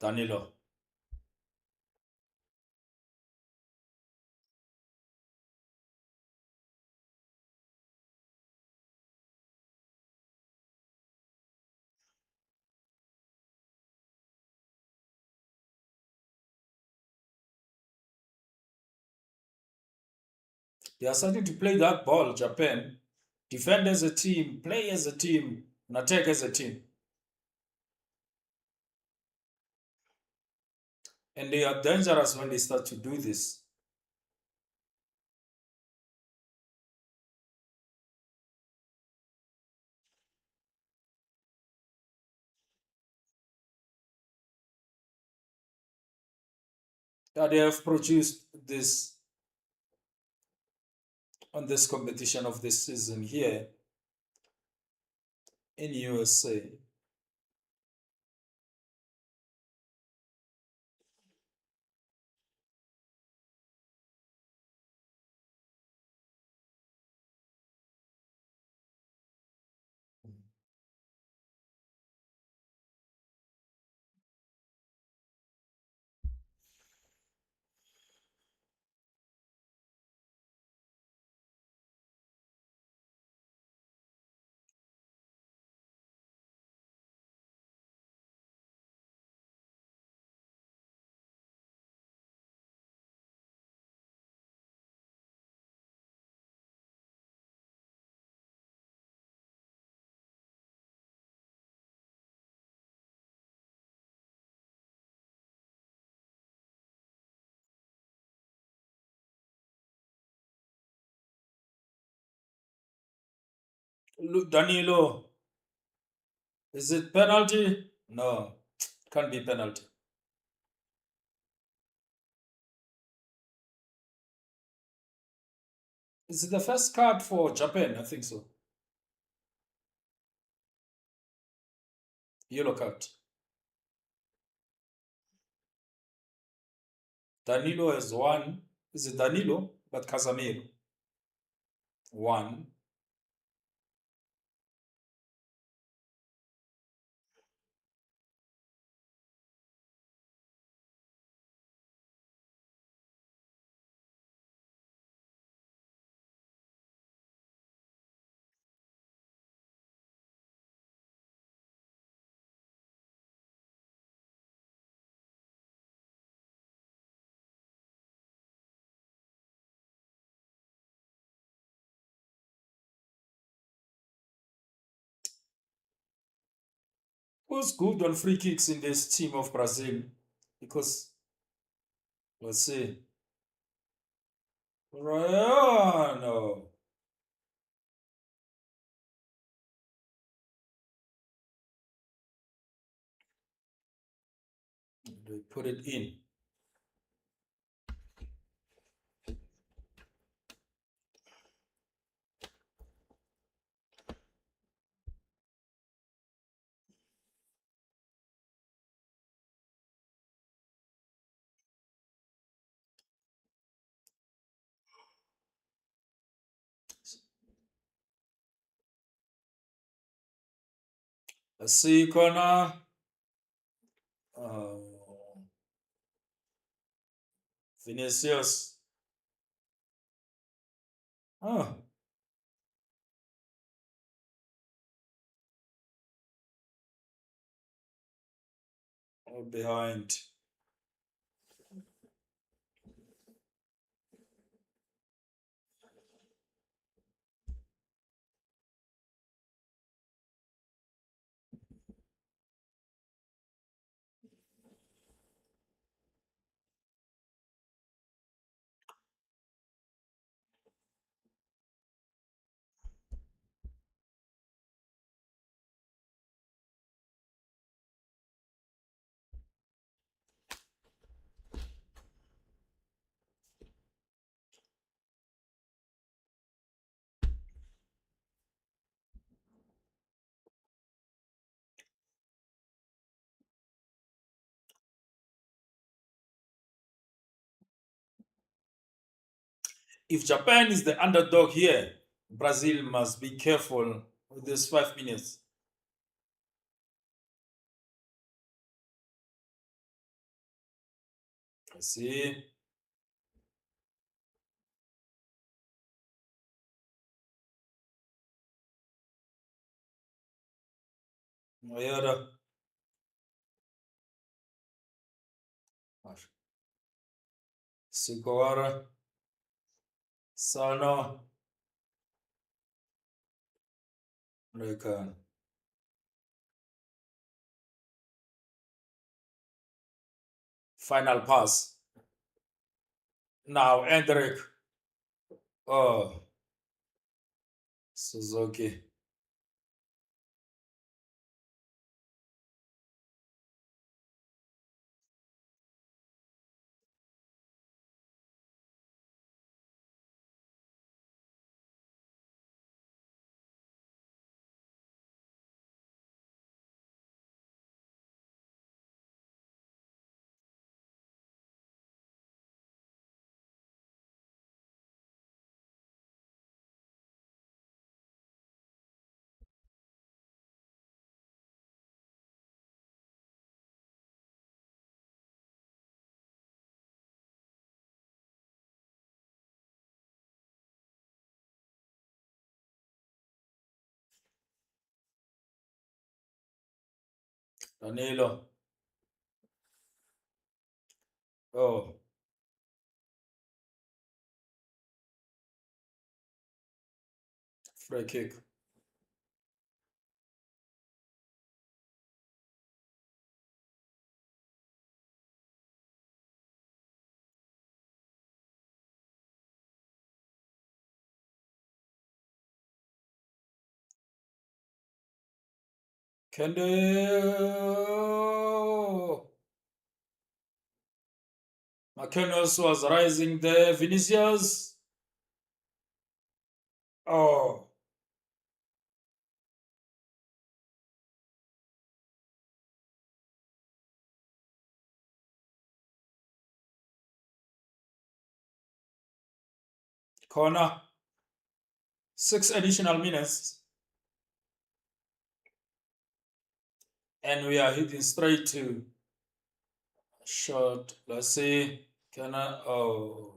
Danilo. They are starting to play that ball, Japan. Defend as a team, play as a team, and attack as a team. And they are dangerous when they start to do this. Yeah, they have produced this on this competition of this season here in USA. Look, Danilo, is it penalty? No, can't be penalty. Is it the first card for Japan? I think so. Yellow card. Danilo has one. Is it Danilo? But Casemiro. One. Who's good on free kicks in this team of Brazil? Because, let's see. No. They put it in. Let's see, corner. Uh, Vinicius. Oh, all behind. If Japan is the underdog here, Brazil must be careful with this 5 minutes. I see. Mayada. Sugawara. Sano. Rekan. Final pass. Now, Endrick. Oh, Suzuki. Danilo. Oh, free kick. Kende. Marquinhos was rising there. Vinicius. Oh, corner. 6 additional minutes. And we are heading straight to shot. Let's see. Can I? Oh,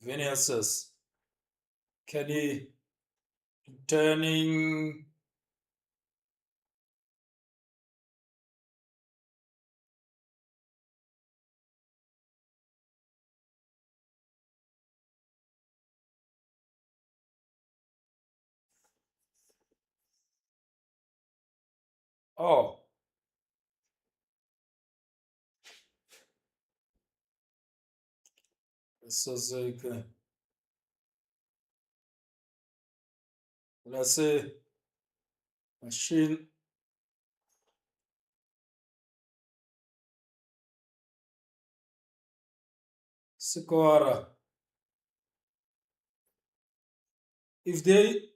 Vinicius. Can he turning? Oh, Suzuki. Let's see. Machine. Squara. If they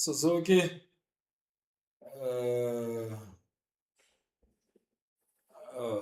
Suzuki. Uh, Uh,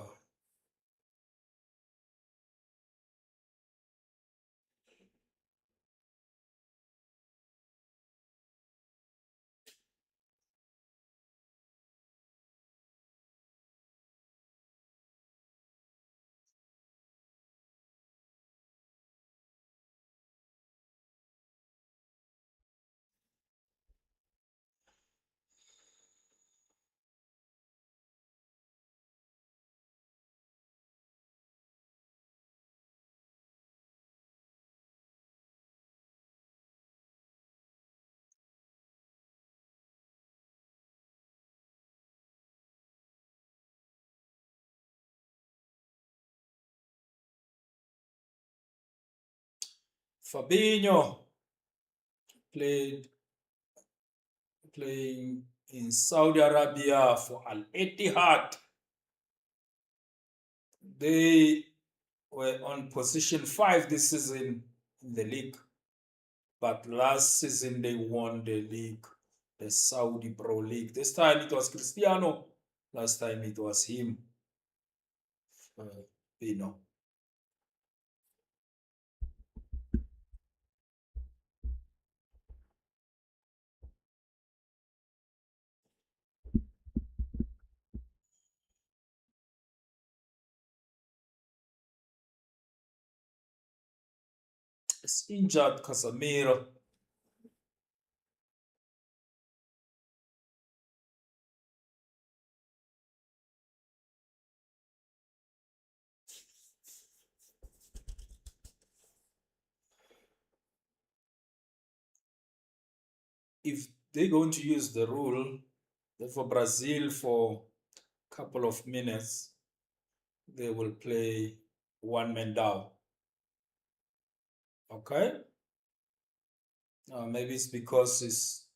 Fabinho played playing in Saudi Arabia for Al Ittihad. They were on position 5 this season in the league, but last season they won the league, the Saudi Pro League. This time it was Cristiano, last time it was him. Pino. It's injured Casemiro. If they're going to use the rule that for Brazil for a couple of minutes, they will play one man down. Okay? Maybe it's because he's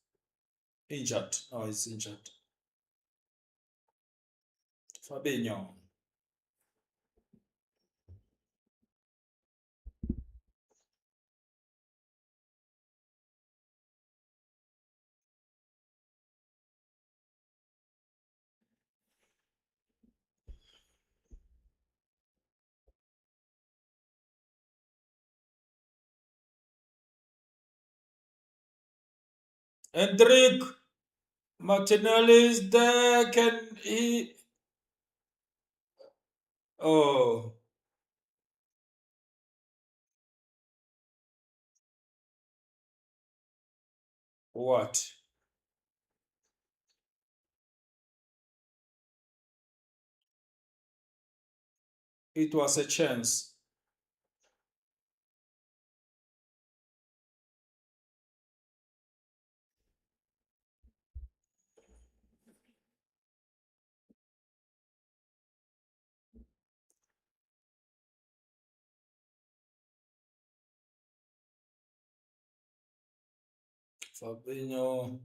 injured. Oh, he's injured. Fabinho. Hendrik Martinelli is there. Can he? Oh, what? It was a chance. Fabinho.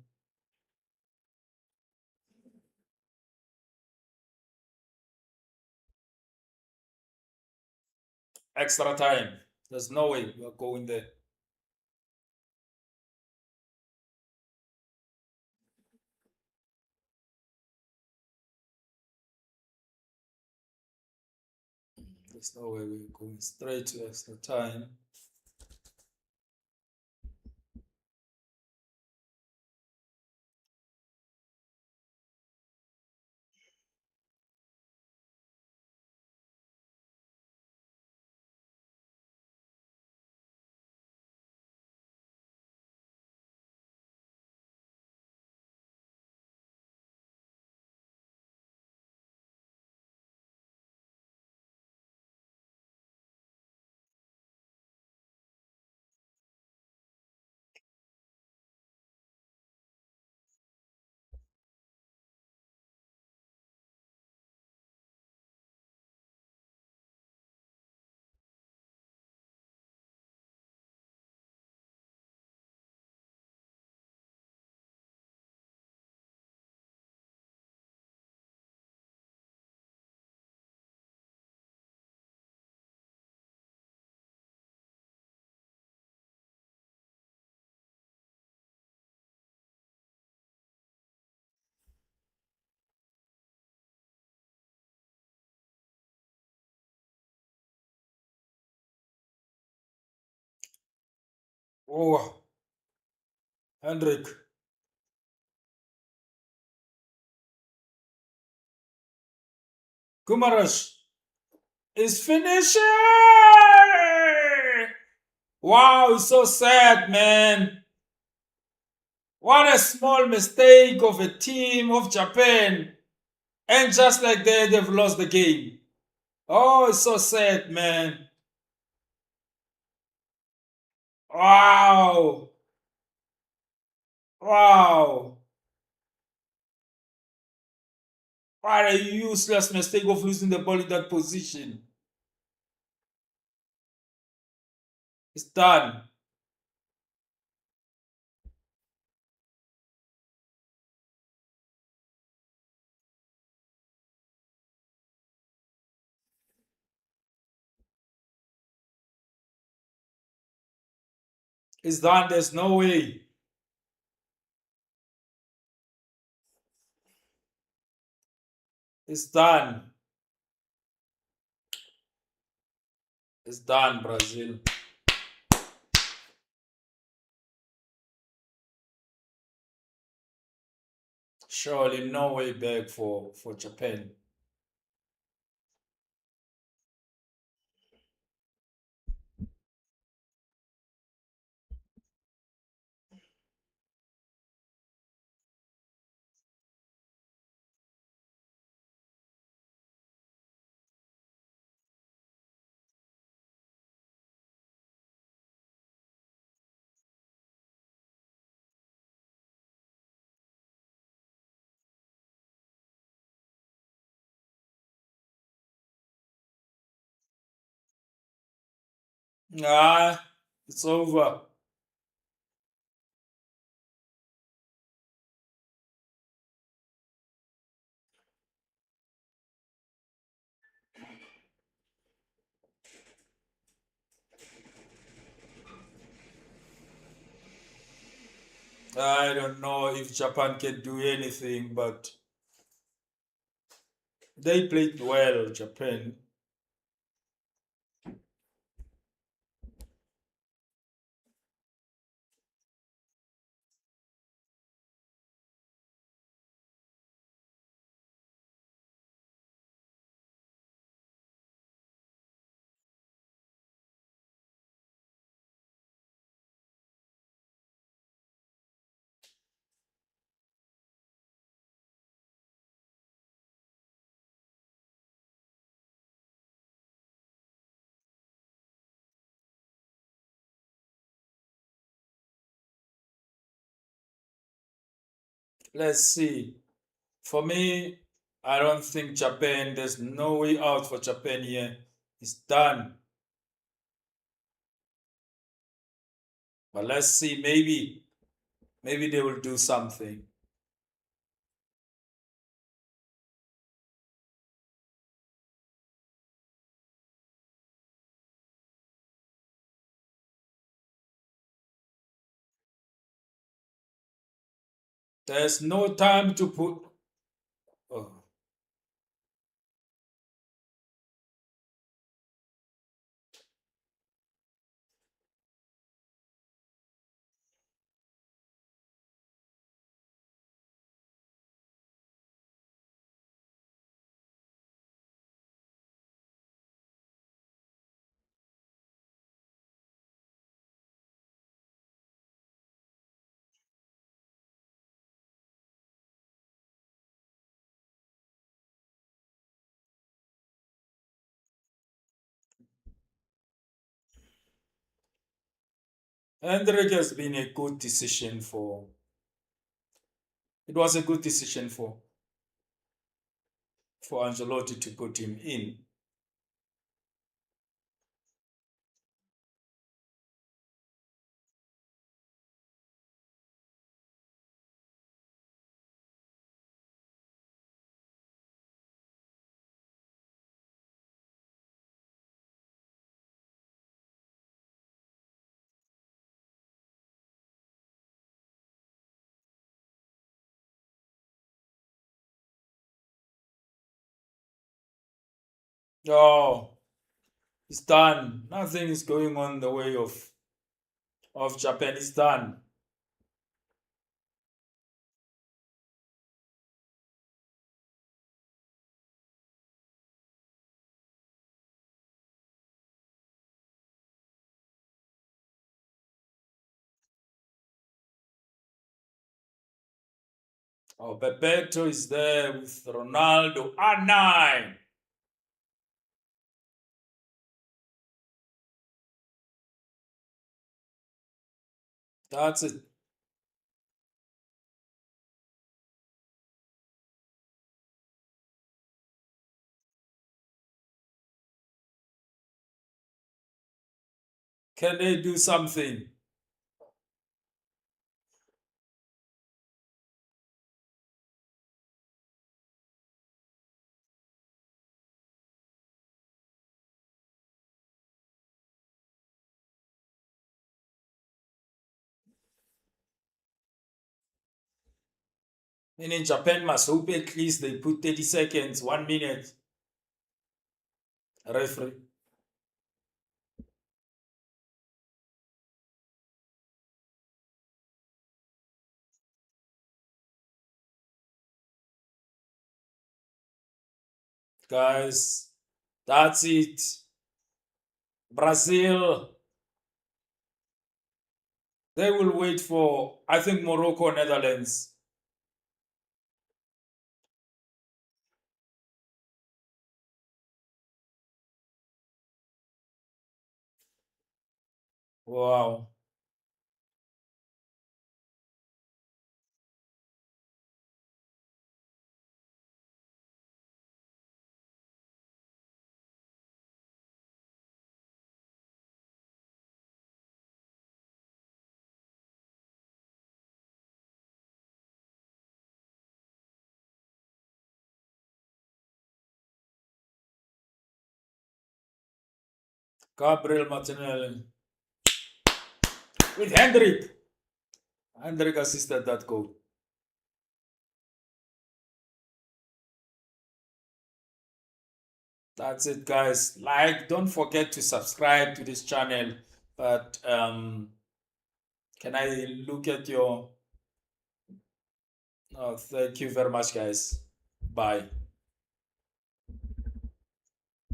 Extra time. There's no way we're going there. There's no way we're going straight to extra time. Oh, Hendrik. Gumaras is finishing. Wow, it's so sad, man. What a small mistake of a team of Japan. And just like that, they've lost the game. Oh, it's so sad, man. Wow. Wow. What a useless mistake of losing the ball in that position. It's done. It's done. There's no way. It's done. It's done, Brazil. Surely no way back for Japan. Ah, it's over. I don't know if Japan can do anything, but they played well, Japan. Let's see. For me, I don't think Japan, there's no way out for Japan here. It's done. But let's see, maybe they will do something. There's no time to put. Oh, Hendrik has been a good decision for. It was a good decision for Angelotti to put him in. Oh, it's done. Nothing is going on the way of of Japan is done. Oh, Bebeto is there with Ronaldo. R9. That's it. Can they do something? Meaning Japan must hope at least they put 30 seconds, 1 minute. Referee. Guys, that's it. Brazil, they will wait for, I think, Morocco, Netherlands. Wow. Gabriel Martinelli with Hendrik. Hendrik assisted that goal. That's it, guys. Like, don't forget to subscribe to this channel. But can I look at your? Oh, thank you very much, guys. Bye.